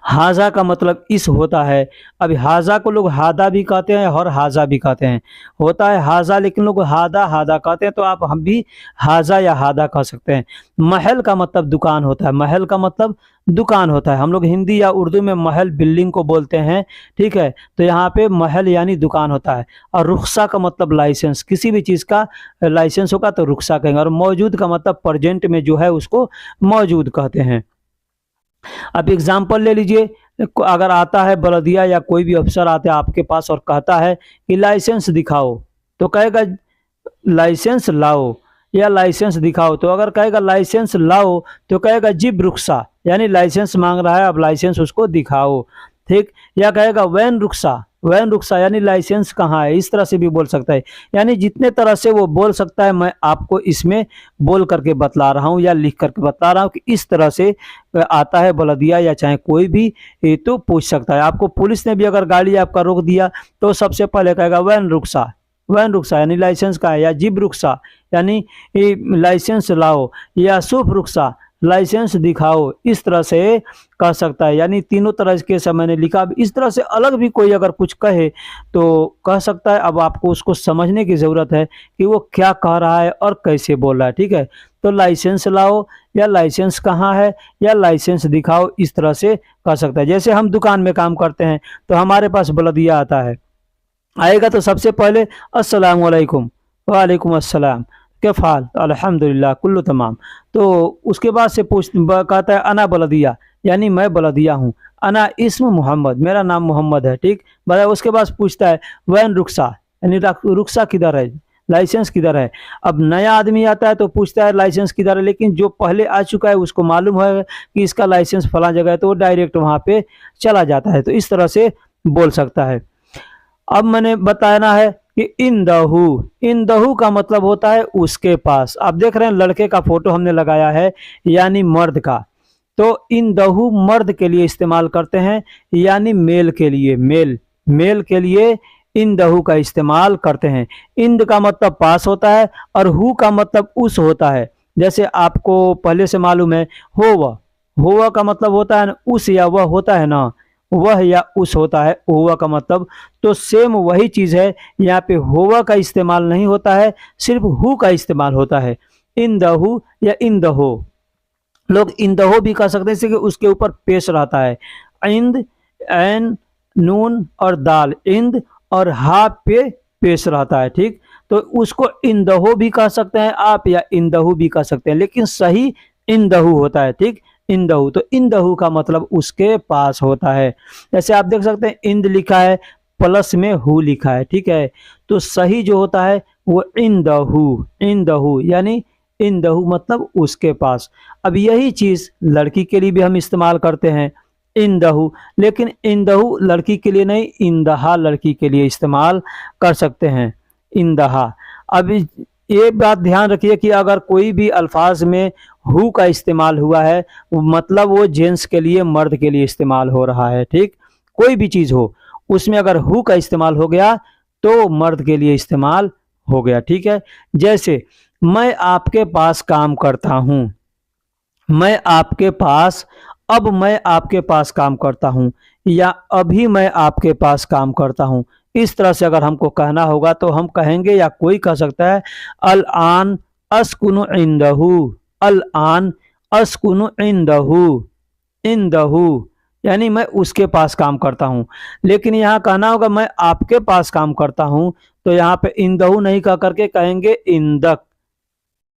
हाजा का मतलब इस होता है। अभी हाजा को लोग हादा भी कहते हैं और हाजा भी कहते हैं। होता है हाजा, लेकिन लोग हादा हादा कहते हैं, तो आप हम भी हाजा या हादा कह सकते हैं। महल का मतलब दुकान होता है। महल का मतलब दुकान होता है। हम लोग हिंदी या उर्दू में महल बिल्डिंग को बोलते हैं, ठीक है। तो यहाँ पे महल यानी दुकान होता है। और रुखसा का मतलब लाइसेंस, किसी भी चीज़ का लाइसेंस होगा तो रुखसा कहेंगे। और मौजूद का मतलब प्रेजेंट में जो है उसको मौजूद कहते हैं। अब एग्जाम्पल ले लीजिए, अगर आता है बलदिया या कोई भी अफसर आता है आपके पास और कहता है कि लाइसेंस दिखाओ, तो कहेगा लाइसेंस लाओ या लाइसेंस दिखाओ। तो अगर कहेगा लाइसेंस लाओ तो कहेगा जिब रुखसा, यानी लाइसेंस मांग रहा है, अब लाइसेंस उसको दिखाओ, ठीक। या कहेगा वैन रुखसा, वैन रुखसा यानी लाइसेंस कहाँ है, इस तरह से भी बोल सकता है। यानी जितने तरह से वो बोल सकता है मैं आपको इसमें बोल करके बतला रहा हूँ या लिख करके बता रहा हूँ कि इस तरह से आता है बलदिया या चाहे कोई भी, ये तो पूछ सकता है। आपको पुलिस ने भी अगर गाड़ी आपका रोक दिया तो सबसे पहले कहेगा वैन रुखसा, वैन रुखसा यानी लाइसेंस का है। या जिब रुखसा यानी लाइसेंस लाओ, या शुभ रुखसा लाइसेंस दिखाओ, इस तरह से कह सकता है। यानी तीनों तरह के से मैंने लिखा। इस तरह से अलग भी कोई अगर कुछ कहे तो कह सकता है। अब आपको उसको समझने की ज़रूरत है कि वो क्या कह रहा है और कैसे बोल रहा है, ठीक है। तो लाइसेंस लाओ या लाइसेंस कहाँ है या लाइसेंस दिखाओ, इस तरह से कह सकता है। जैसे हम दुकान में काम करते हैं तो हमारे पास बलदिया आता है, आएगा तो सबसे पहले अस्सलाम वालेकुम, वालेकुम अस्सलाम, क्या फाल, अल्हम्दुलिल्लाह कुल्लु तमाम। तो उसके बाद से कहता है अना बलदिया, यानी मैं बलदिया हूँ। अना इस्म मोहम्मद, मेरा नाम मोहम्मद है, ठीक। बताया। उसके बाद पूछता है वैन रुखसा, यानी रुखसा किधर है, लाइसेंस किधर है। अब नया आदमी आता है तो पूछता है लाइसेंस किधर है, लेकिन जो पहले आ चुका है उसको मालूम है कि इसका लाइसेंस फला जगह है, तो वो डायरेक्ट वहाँ पे चला जाता है। तो इस तरह से बोल सकता है। अब मैंने बताना है कि इन दहू, इन दहू का मतलब होता है उसके पास। आप देख रहे हैं लड़के का फोटो हमने लगाया है, यानी मर्द का। तो इन दहू मर्द के लिए इस्तेमाल करते हैं, यानी मेल के लिए, मेल मेल के लिए इन दहू का इस्तेमाल करते हैं। इंद का मतलब पास होता है और हु का मतलब उस होता है। जैसे आपको पहले से मालूम है होवा, होवा का मतलब होता है उस या वह होता है ना, वह या उस होता है होवा का मतलब। तो सेम वही चीज़ है, यहाँ पे होवा का इस्तेमाल नहीं होता है, सिर्फ हु का इस्तेमाल होता है। इन दहू या इन दहो, लोग इन दहो भी कह सकते हैं, जैसे कि उसके ऊपर पेश रहता है। इंद, एन, नून और दाल, इंद और हा पे पेश रहता है, ठीक। तो उसको इन दहो भी कह सकते हैं आप या इन दहू भी कह सकते हैं, लेकिन सही इन दहू होता है, ठीक। इंदहू, तो इंदहू का मतलब उसके पास होता है। जैसे आप देख सकते हैं इंद लिखा है प्लस में हु लिखा है, ठीक है। तो सही जो होता है वो इंदहू, इंदहू यानी इंदहू मतलब उसके पास। अब यही चीज़ लड़की के लिए भी हम इस्तेमाल करते हैं, इंदहू। लेकिन इंदहू लड़की के लिए नहीं, इंदहा लड़की के लिए इस्तेमाल कर सकते हैं, इंदहा। अब ये बात ध्यान रखिए कि अगर कोई भी अल्फाज में हु का इस्तेमाल हुआ है मतलब वो जेंट्स के लिए, मर्द के लिए इस्तेमाल हो रहा है, ठीक। कोई भी चीज़ हो उसमें अगर हु का इस्तेमाल हो गया तो मर्द के लिए इस्तेमाल हो गया, ठीक है। जैसे मैं आपके पास काम करता हूँ, मैं आपके पास, अब मैं आपके पास काम करता हूँ, या अभी मैं आपके पास काम करता हूँ। इस तरह से अगर हमको कहना होगा तो हम कहेंगे, या कोई कह सकता है अल आन अस्कुनु इंदहू, अल आन अस्कुनु इंदहू, इंदहू यानी मैं उसके पास काम करता हूँ। लेकिन यहाँ कहना होगा मैं आपके पास काम करता हूँ, तो यहाँ पे इंदहू नहीं कह करके कहेंगे इंदक,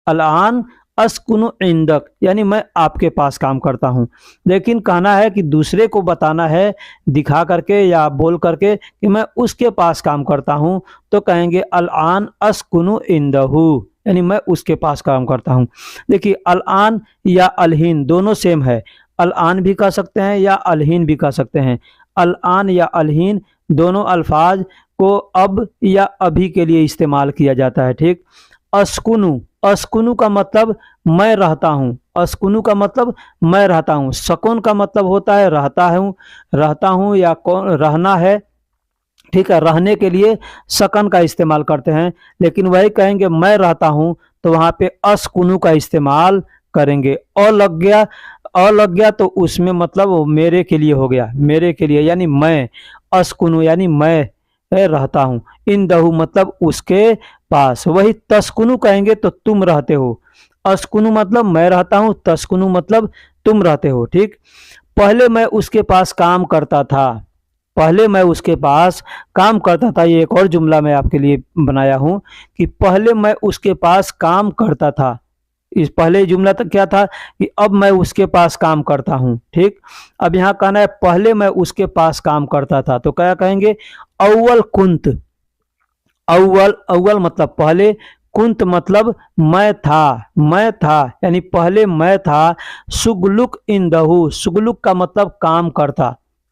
अलान अस्कुनु इंदक, यानी मैं आपके पास काम करता हूँ। लेकिन कहना है कि दूसरे को बताना है दिखा करके या बोल करके कि मैं उसके पास काम करता हूँ, तो कहेंगे अलान अस्कुनु इंदहू, यानी मैं उसके पास काम करता हूँ। देखिए अलान या अलहीन दोनों सेम है, अलान भी कह सकते हैं या अलहीन भी कह सकते हैं। अलान या अलहीन दोनों अल्फाज को अब या अभी के लिए इस्तेमाल किया जाता है, ठीक। अस्कुनु, अस्कुनु का मतलब मैं रहता हूँ, अस्कुनु का मतलब मैं रहता हूँ। सकून का मतलब होता है रहता हूँ, रहता हूँ या कौन रहना है, ठीक है। रहने के लिए सकन का इस्तेमाल करते हैं, लेकिन वही कहेंगे मैं रहता हूँ तो वहाँ पे अस्कुनु का इस्तेमाल करेंगे। और लग गया अ लग गया तो उसमें मतलब वो मेरे के लिए हो गया, मेरे के लिए यानी मैं। अस्कुनु यानी मैं रहता हूँ। इंदहु मतलब उसके पास। वही तस्कुनु कहेंगे तो तुम रहते हो। अस्कुनु मतलब मैं रहता हूँ, तस्कुनु मतलब तुम रहते हो। ठीक। पहले मैं उसके पास काम करता था। पहले मैं उसके पास काम करता था, ये एक और जुमला मैं आपके लिए बनाया हूँ कि पहले मैं उसके पास काम करता था। इस पहले जुमला तक क्या था कि अब मैं उसके पास काम करता हूँ। ठीक। अब यहाँ कहना है पहले मैं उसके पास काम करता था, तो क्या कहेंगे? अव्वल कुंत। अव्वल, अव्वल मतलब पहले, कुंत मतलब मैं था, मैं था यानी पहले मैं था। सुगलुक इंदहु, सुगलुक का मतलब काम करता,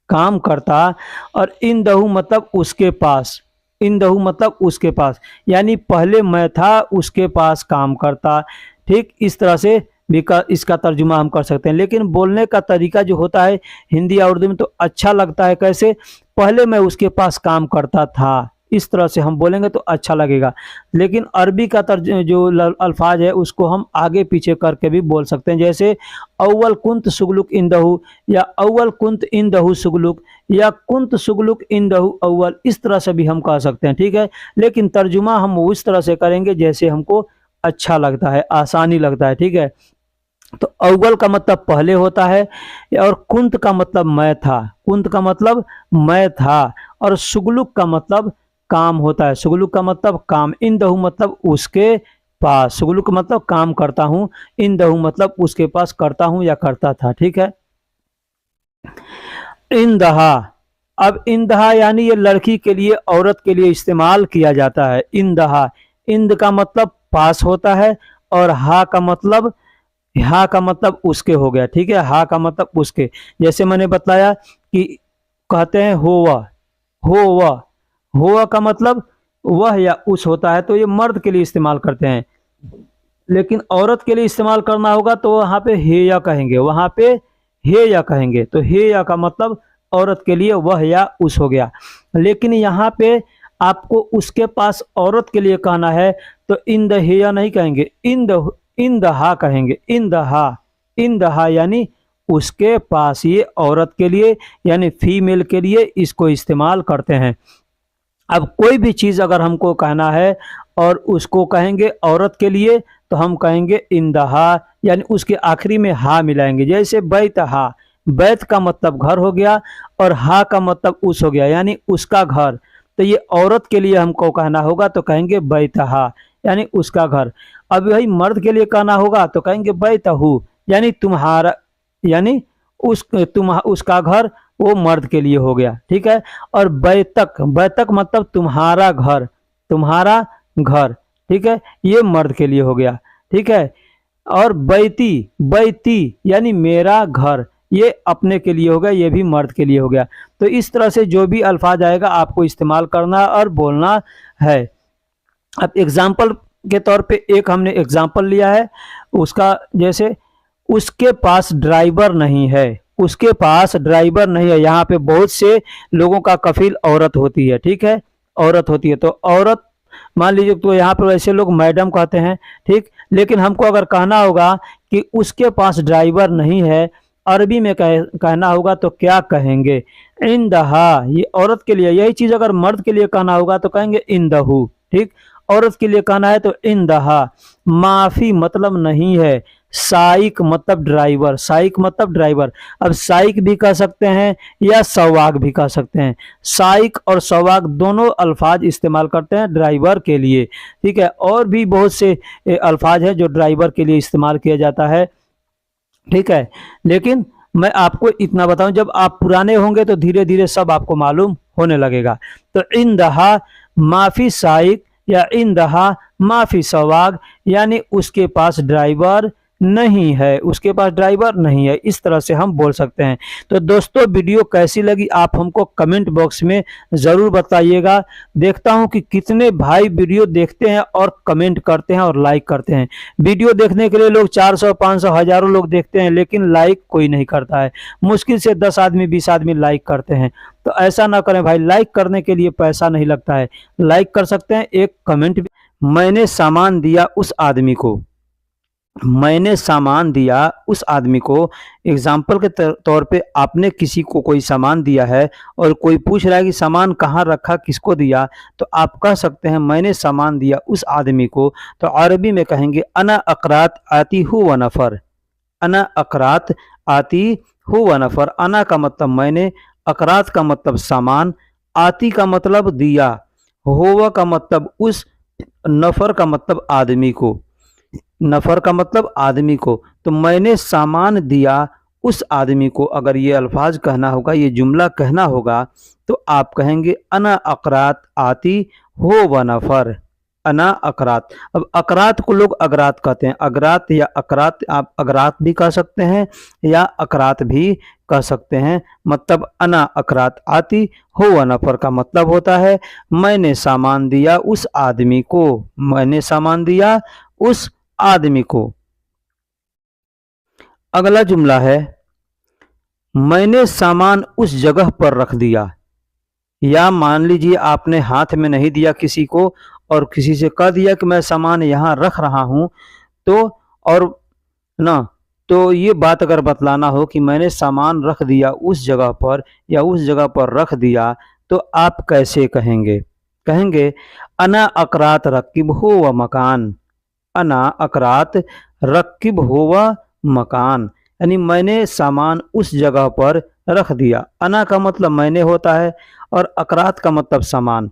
काम करता। और इंदहु मतलब उसके पास, इंदहु मतलब उसके पास, यानी पहले मैं था उसके पास काम करता। ठीक। इस तरह से भी इसका तर्जुमा हम कर सकते हैं। लेकिन बोलने का तरीका जो होता है हिंदी या उर्दू में तो अच्छा लगता है कैसे? पहले मैं उसके पास काम करता था, इस तरह से हम बोलेंगे तो अच्छा लगेगा। लेकिन अरबी का जो अल्फाज है उसको हम आगे पीछे करके भी बोल सकते हैं, जैसे अव्वल कुंत सुगलुक इंदहु, या अव्वल कुंत इंदहु सुगलुक, या कुंत सुगलुक इंदहु अव्वल, इस तरह से भी हम कह सकते हैं। ठीक है। लेकिन तर्जुमा हम उस तरह से करेंगे जैसे हमको अच्छा लगता है, आसानी लगता है। ठीक है। तो अव्वल का मतलब पहले होता है, और कुंत का मतलब मैं था, कुंत का मतलब मैं था। और सुगलुक का मतलब काम होता है, सुगलुक का मतलब काम। इंदहु मतलब उसके पास, सुगलुक का मतलब काम करता हूँ, इंदहु मतलब उसके पास करता हूँ या करता था। ठीक है। इंदहा, अब इंदहा यानी ये लड़की के लिए, औरत के लिए इस्तेमाल किया जाता है। इंदहा, इंद का मतलब पास होता है, और हा का मतलब, हा का मतलब उसके हो गया। ठीक है। हा का मतलब उसके, जैसे मैंने बताया कि कहते हैं होवा, होवा, होवा का मतलब वह या उस होता है, तो ये मर्द के लिए इस्तेमाल करते हैं। लेकिन औरत के लिए इस्तेमाल करना होगा तो वहाँ पे हे या कहेंगे, वहाँ पे हे या कहेंगे। तो हे या का मतलब औरत के लिए वह या उस हो गया। लेकिन यहाँ पे आपको उसके पास औरत के लिए कहना है तो इन द हे या नहीं कहेंगे, इन द हा कहेंगे। इन द हा, इन द हा यानी उसके पास, ये औरत के लिए यानी फीमेल के लिए इसको इस्तेमाल करते हैं। अब कोई भी चीज़ अगर हमको कहना है और उसको कहेंगे औरत के लिए तो हम कहेंगे इंदहा, यानी उसके आखिरी में हा मिलाएंगे। जैसे बैत हा, बैत का मतलब घर हो गया, और हा का मतलब उस हो गया यानी उसका घर। तो ये औरत के लिए हमको कहना होगा तो कहेंगे बैतहा यानी उसका घर। अब वही मर्द के लिए कहना होगा तो कहेंगे बैतहू यानी तुम्हारा, यानी उसका घर, वो मर्द के लिए हो गया। ठीक है। और बैतक, बैतक मतलब तुम्हारा घर, तुम्हारा घर। ठीक है। ये मर्द के लिए हो गया। ठीक है। और बैती, बैती यानी मेरा घर, ये अपने के लिए हो गया, ये भी मर्द के लिए हो गया। तो इस तरह से जो भी अल्फाज आएगा आपको इस्तेमाल करना और बोलना है। अब एग्जाम्पल के तौर पे एक हमने एग्जाम्पल लिया है उसका, जैसे उसके पास ड्राइवर नहीं है, उसके पास ड्राइवर नहीं है। यहाँ पे बहुत से लोगों का कफील औरत होती है। ठीक है। औरत होती है तो औरत मान लीजिए, तो यहाँ पर वैसे लोग मैडम कहते हैं। ठीक। लेकिन हमको अगर कहना होगा कि उसके पास ड्राइवर नहीं है, अरबी में कहना होगा तो क्या कहेंगे? इंदहा, ये औरत के लिए। यही चीज़ अगर मर्द के लिए कहना होगा तो कहेंगे इंदहू। ठीक। औरत के लिए कहना है तो इंदहा। माफी मतलब नहीं है, साइक मतलब ड्राइवर, साइक मतलब ड्राइवर। अब साइक भी कह सकते हैं या सवाक भी कह सकते हैं। साइक और सवाक दोनों अल्फाज इस्तेमाल करते हैं ड्राइवर के लिए। ठीक है। और भी बहुत से अल्फाज हैं जो ड्राइवर के लिए इस्तेमाल किया जाता है। ठीक है। लेकिन मैं आपको इतना बताऊं, जब आप पुराने होंगे तो धीरे धीरे सब आपको मालूम होने लगेगा। तो इन दहा माफी साइक, या इन दहा माफी सवाग, यानी उसके पास ड्राइवर नहीं है, उसके पास ड्राइवर नहीं है, इस तरह से हम बोल सकते हैं। तो दोस्तों वीडियो कैसी लगी आप हमको कमेंट बॉक्स में ज़रूर बताइएगा। देखता हूं कि कितने भाई वीडियो देखते हैं और कमेंट करते हैं और लाइक करते हैं। वीडियो देखने के लिए लोग 400 500 हजारों लोग देखते हैं, लेकिन लाइक कोई नहीं करता है। मुश्किल से 10 आदमी 20 आदमी लाइक करते हैं। तो ऐसा ना करें भाई, लाइक करने के लिए पैसा नहीं लगता है, लाइक कर सकते हैं, एक कमेंट भी। मैंने सामान दिया उस आदमी को। मैंने सामान दिया उस आदमी को। एग्जाम्पल के तौर पे आपने किसी को कोई सामान दिया है और कोई पूछ रहा है कि सामान कहाँ रखा, किसको दिया, तो आप कह सकते हैं मैंने सामान दिया उस आदमी को। तो अरबी में कहेंगे अना अकरात आती हूँ व नफ़र। अना अकरात आती हूँ व नफ़र। अना का मतलब मैंने, अकरात का मतलब सामान, आती का मतलब दिया, हुआ का मतलब उस, नफ़र का मतलब आदमी को। नफ़र का मतलब आदमी को। तो मैंने सामान दिया उस आदमी को। अगर ये अल्फाज कहना होगा, ये जुमला कहना होगा, तो आप कहेंगे अना अकरात आती हो व नफ़र। अना अकरात। अब अकरात को लोग अगरात कहते हैं। अगरात या अकरात, आप अगरात भी कह सकते हैं या अकरात भी कह सकते हैं। मतलब अना अकरात आती हो व नफ़र का मतलब होता है मैंने सामान दिया उस आदमी को। मैंने सामान दिया उस आदमी को। अगला जुमला है मैंने सामान उस जगह पर रख दिया। या मान लीजिए आपने हाथ में नहीं दिया किसी को और किसी से कह दिया कि मैं सामान यहाँ रख रहा हूँ, तो और ना, तो ये बात अगर बतलाना हो कि मैंने सामान रख दिया उस जगह पर या उस जगह पर रख दिया, तो आप कैसे कहेंगे? कहेंगे अना अकरात रकीब हो व मकान। अना अकरात रकीब हुआ मकान, यानी मैंने सामान उस जगह पर रख दिया। अना का मतलब मैंने होता है और अकरात का मतलब सामान।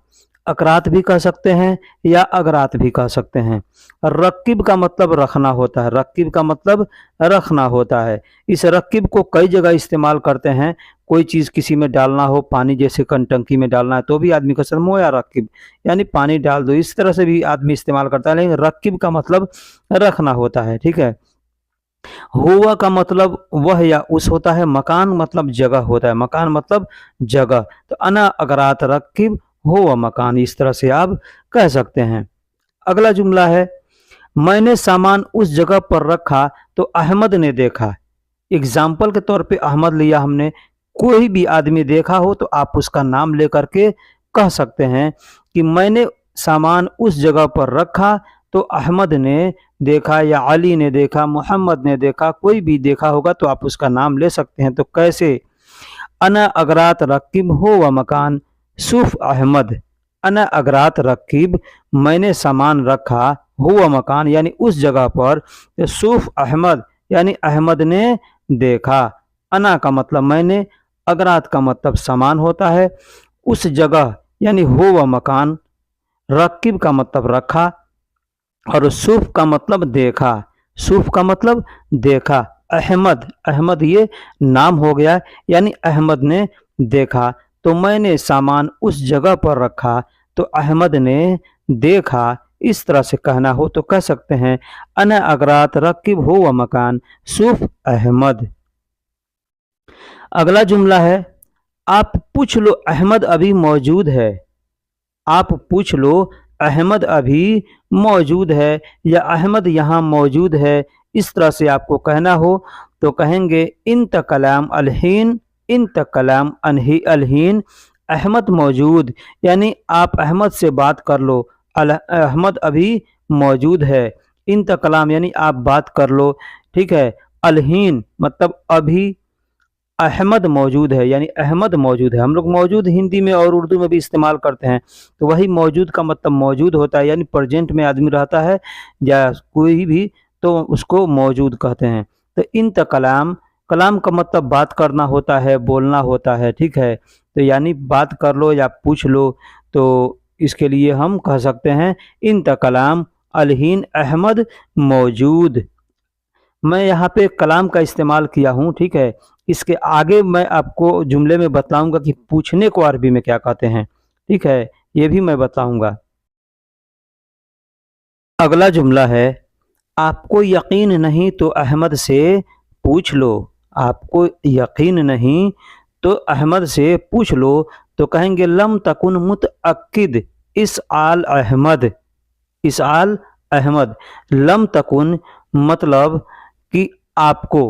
अकरात भी कह सकते हैं या अगरात भी कह सकते हैं। रकीब का मतलब रखना होता है। रकीब का मतलब रखना होता है। इस रकीब को कई जगह इस्तेमाल करते हैं। कोई चीज़ किसी में डालना हो, पानी जैसे टंकी में डालना है, तो भी आदमी का शर्म हो या रकीब, यानी पानी डाल दो, इस तरह से भी आदमी इस्तेमाल करता है। लेकिन रकीब का मतलब रखना होता है। ठीक है। हुआ का मतलब वह या उस होता है। मकान मतलब जगह होता है। मकान मतलब जगह। तो अना अगरात रकीब हुआ मकान, इस तरह से आप कह सकते हैं। अगला जुमला है मैंने सामान उस जगह पर रखा तो अहमद ने देखा। एग्जाम्पल के तौर पे अहमद लिया हमने। कोई भी आदमी देखा हो तो आप उसका नाम लेकर के कह सकते हैं कि मैंने सामान उस जगह पर रखा तो अहमद ने देखा या अली ने देखा, मोहम्मद ने देखा, कोई भी देखा होगा तो आप उसका नाम ले सकते हैं। तो कैसे? अना अगरात रकीब हो व मकान सूफ अहमद। अना अगरात रकीब मैंने सामान रखा, हुआ मकान यानी उस जगह पर, तो सूफ अहमद यानी अहमद ने देखा। अना का मतलब मैंने, अगरात का मतलब सामान होता है, उस जगह यानी हुआ मकान, रकीब का मतलब रखा और सूफ का मतलब देखा। सूफ का मतलब देखा। अहमद, अहमद ये नाम हो गया, यानी अहमद ने देखा। तो मैंने सामान उस जगह पर रखा तो अहमद ने देखा। इस तरह से कहना हो तो कह सकते हैं अना अगरात रकीब हो व मकान सूफ अहमद। अगला जुमला है आप पूछ लो अहमद अभी मौजूद है। आप पूछ लो अहमद अभी मौजूद है या अहमद यहाँ मौजूद है। इस तरह से आपको कहना हो तो कहेंगे इन कलाम अलहीन, इन कलाम अलहीन अहमद मौजूद, यानी आप अहमद से बात कर लो। अहमद अभी मौजूद है। इन कलाम यानी आप बात कर लो। ठीक है। अलहीन मतलब अभी, अहमद मौजूद है यानी अहमद मौजूद है। हम लोग मौजूद हिंदी में और उर्दू में भी इस्तेमाल करते हैं। तो वही मौजूद का मतलब मौजूद होता है, यानी प्रेजेंट में आदमी रहता है या कोई भी, तो उसको मौजूद कहते हैं। तो इन कलाम, कलाम का मतलब बात करना होता है, बोलना होता है। ठीक है। तो यानी बात कर लो या पूछ लो, तो इसके लिए हम कह सकते हैं इन कलाम अलहीन अहमद मौजूद। मैं यहाँ पे कलाम का इस्तेमाल किया हूँ। ठीक है। इसके आगे मैं आपको जुमले में बताऊंगा कि पूछने को अरबी में क्या कहते हैं। ठीक है। ये भी मैं बताऊंगा। अगला जुमला है आपको यकीन नहीं तो अहमद से पूछ लो। आपको यकीन नहीं तो अहमद से पूछ लो। तो कहेंगे लम तकुन मुतअक्किद इस आल अहमद। इस आल अहमद। लम तकुन मतलब कि आपको,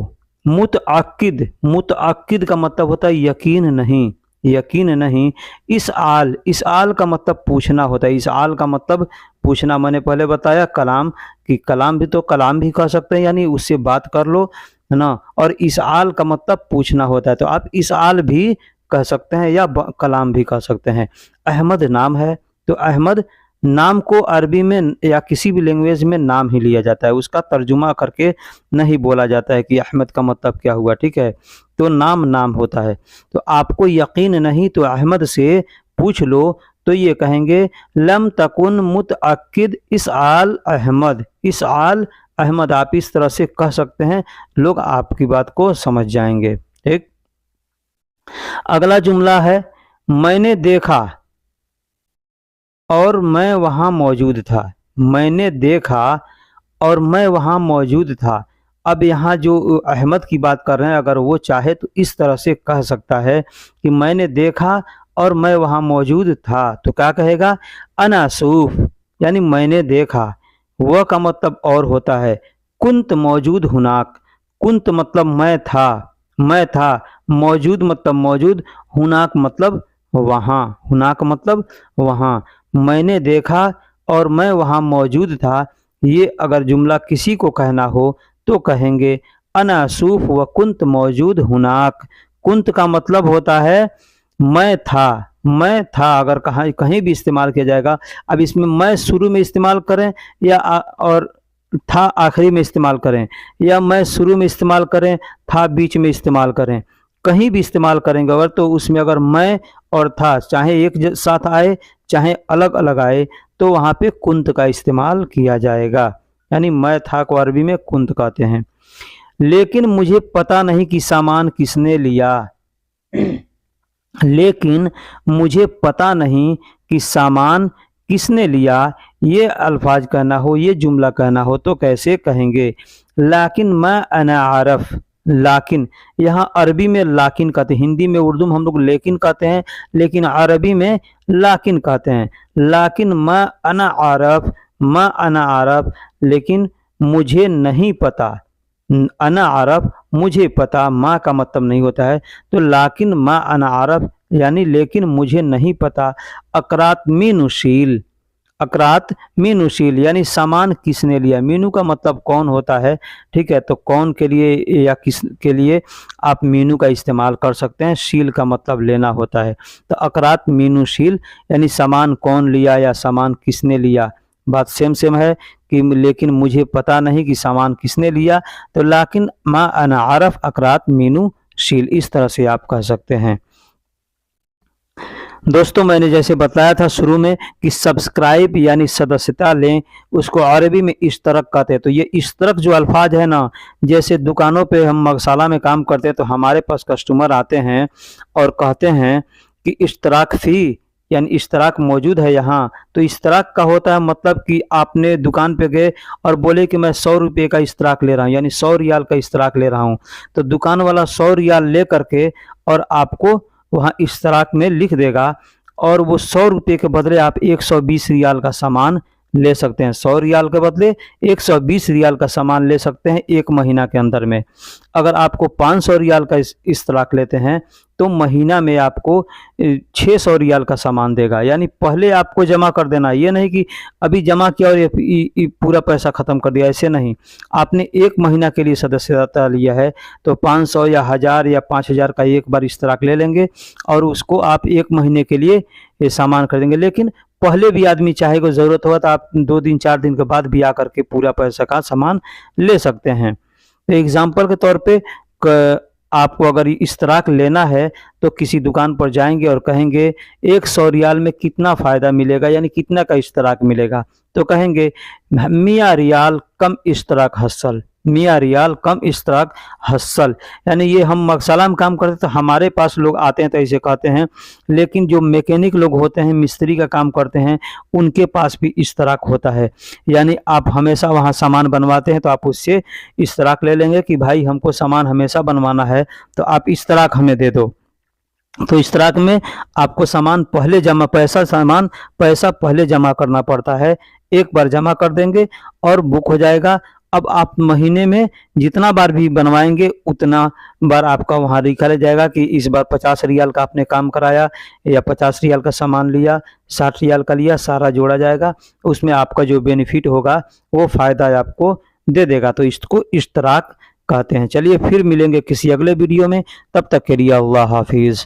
मुतअक्किद, मुतअक्किद का मतलब होता है यकीन नहीं। यकीन नहीं। इस आल का मतलब पूछना होता है। इस आल का मतलब पूछना। मैंने पहले बताया कलाम, कि कलाम भी तो कलाम भी कह सकते हैं, यानी उससे बात कर लो, है ना। और इस आल का मतलब पूछना होता है, तो आप इस आल भी कह सकते हैं या कलाम भी कह सकते हैं। अहमद नाम है, तो अहमद नाम को अरबी में या किसी भी लैंग्वेज में नाम ही लिया जाता है, उसका तर्जुमा करके नहीं बोला जाता है कि अहमद का मतलब क्या हुआ, ठीक है। तो नाम नाम होता है। तो आपको यकीन नहीं तो अहमद से पूछ लो, तो ये कहेंगे लम तकुन मुतअक्किद इस आल अहमद। इस आल अहमद आप इस तरह से कह सकते हैं, लोग आपकी बात को समझ जाएंगे, ठीक। अगला जुमला है मैंने देखा और मैं वहाँ मौजूद था। मैंने देखा और मैं वहाँ मौजूद था। अब यहाँ जो अहमद की बात कर रहे हैं, अगर वो चाहे तो इस तरह से कह सकता है कि मैंने देखा और मैं वहाँ मौजूद था, तो क्या कहेगा, अना सूफ, यानी मैंने देखा। वह का मतलब और होता है कुंत मौजूद हुनाक। कुंत मतलब मैं था, मौजूद मतलब मौजूद, हुनाक मतलब वहाँ, हुनाक मतलब वहाँ। मैंने देखा और मैं वहाँ मौजूद था, ये अगर जुमला किसी को कहना हो तो कहेंगे अना सूफ व कुंत मौजूद हुनाक। कुंत का मतलब होता है मैं था, अगर कहीं कहीं भी इस्तेमाल किया जाएगा। अब इसमें मैं शुरू में इस्तेमाल करें या और था आखिरी में इस्तेमाल करें, या मैं शुरू में इस्तेमाल करें, था बीच में इस्तेमाल करें, कहीं भी इस्तेमाल करेंगे अगर, तो उसमें अगर मैं और था चाहे एक साथ आए चाहे अलग अलग आए, तो वहाँ पे कुंत का इस्तेमाल किया जाएगा। यानी मैं था को अरबी में कुंत कहते हैं। लेकिन मुझे पता नहीं कि सामान किसने लिया। लेकिन मुझे पता नहीं कि सामान किसने लिया, ये अल्फाज कहना हो, ये जुमला कहना हो तो कैसे कहेंगे। लाकिन मैं अना आरफ। लाकिन यहाँ अरबी में लाकिन कहते हैं, हिंदी में उर्दू में हम लोग लेकिन कहते हैं, लेकिन अरबी में लाकिन कहते हैं। लाकिन मैं अना आरफ, लेकिन मुझे नहीं पता। अना आरफ मुझे पता, माँ का मतलब नहीं होता है, तो लाकिन माँ अना आरफ यानी लेकिन मुझे नहीं पता। अकरात मीनुशील, अकरात मीनुशील यानी सामान किसने लिया। मीनू का मतलब कौन होता है, ठीक है, तो कौन के लिए या किस के लिए आप मीनू का इस्तेमाल कर सकते हैं। शील का मतलब लेना होता है, तो अकरात मीनुशील यानी सामान कौन लिया या सामान किसने लिया, बात सेम है कि लेकिन मुझे पता नहीं कि सामान किसने लिया, तो लाकिन मा अना आरफ अकरात मीनू शील, इस तरह से आप कह सकते हैं। दोस्तों मैंने जैसे बताया था शुरू में कि सब्सक्राइब यानी सदस्यता लें, उसको अरबी में इश्तरक कहते हैं। तो ये इश्तरक जो अल्फाज है ना, जैसे दुकानों पे हम मगसाला में काम करते हैं तो हमारे पास कस्टमर आते हैं और कहते हैं कि इश्तराक फ़ी यानी इश्तराक मौजूद है यहाँ, तो इश्तराक का होता है मतलब कि आपने दुकान पे गए और बोले कि मैं 100 रुपये का इश्तराक ले रहा हूँ, यानी 100 रियाल का इश्तराक ले रहा हूँ, तो दुकान वाला 100 रियाल ले करके और आपको वहाँ इश्तराक में लिख देगा, और वो 100 रुपये के बदले आप 120 रियाल का सामान ले सकते हैं। 100 रियाल के बदले 120 रियाल का सामान ले सकते हैं एक महीना के अंदर में। अगर आपको 500 रियाल का इश्तराक लेते हैं तो महीना में आपको 600 रियाल का सामान देगा। यानी पहले आपको जमा कर देना, ये नहीं कि अभी जमा किया और ये पूरा पैसा ख़त्म कर दिया, ऐसे नहीं। आपने एक महीना के लिए सदस्यता लिया है तो 500 या 1000 या 5000 का एक बार इश्तराक ले लेंगे और उसको आप एक महीने के लिए ये सामान खरीदेंगे। लेकिन पहले भी आदमी चाहे को ज़रूरत हो तो आप 2 दिन 4 दिन के बाद भी आकर के पूरा पैसा का सामान ले सकते हैं। तो एग्जाम्पल के तौर पे आपको अगर इश्तराक लेना है तो किसी दुकान पर जाएंगे और कहेंगे 100 रियाल में कितना फ़ायदा मिलेगा, यानी कितना का इश्तराक मिलेगा, तो कहेंगे मियाँ रियाल कम इश्तराक हसल। मियाँ रियाल कम इश्तराक हसल यानी ये हम मगसाला में काम करते तो हमारे पास लोग आते हैं तो ऐसे कहते हैं, लेकिन जो मैकेनिक लोग होते हैं, मिस्त्री का काम करते हैं, उनके पास भी इश्तराक होता है। यानी आप हमेशा वहाँ सामान बनवाते हैं तो आप उससे इश्तराक ले लेंगे कि भाई हमको सामान हमेशा बनवाना है तो आप इश्तराक हमें दे दो। तो इश्तराक में आपको सामान पहले जमा पैसा पहले जमा करना पड़ता है, एक बार जमा कर देंगे और बुक हो जाएगा अब आप महीने में जितना बार भी बनवाएंगे उतना बार आपका वहाँ लिखा रह जाएगा कि इस बार 50 रियाल का आपने काम कराया या 50 रियाल का सामान लिया, 60 रियाल का लिया, सारा जोड़ा जाएगा। उसमें आपका जो बेनिफिट होगा वो फ़ायदा आपको दे देगा। तो इसको इश्तराक कहते हैं। चलिए फिर मिलेंगे किसी अगले वीडियो में, तब तक के लिए अल्लाह हाफिज़।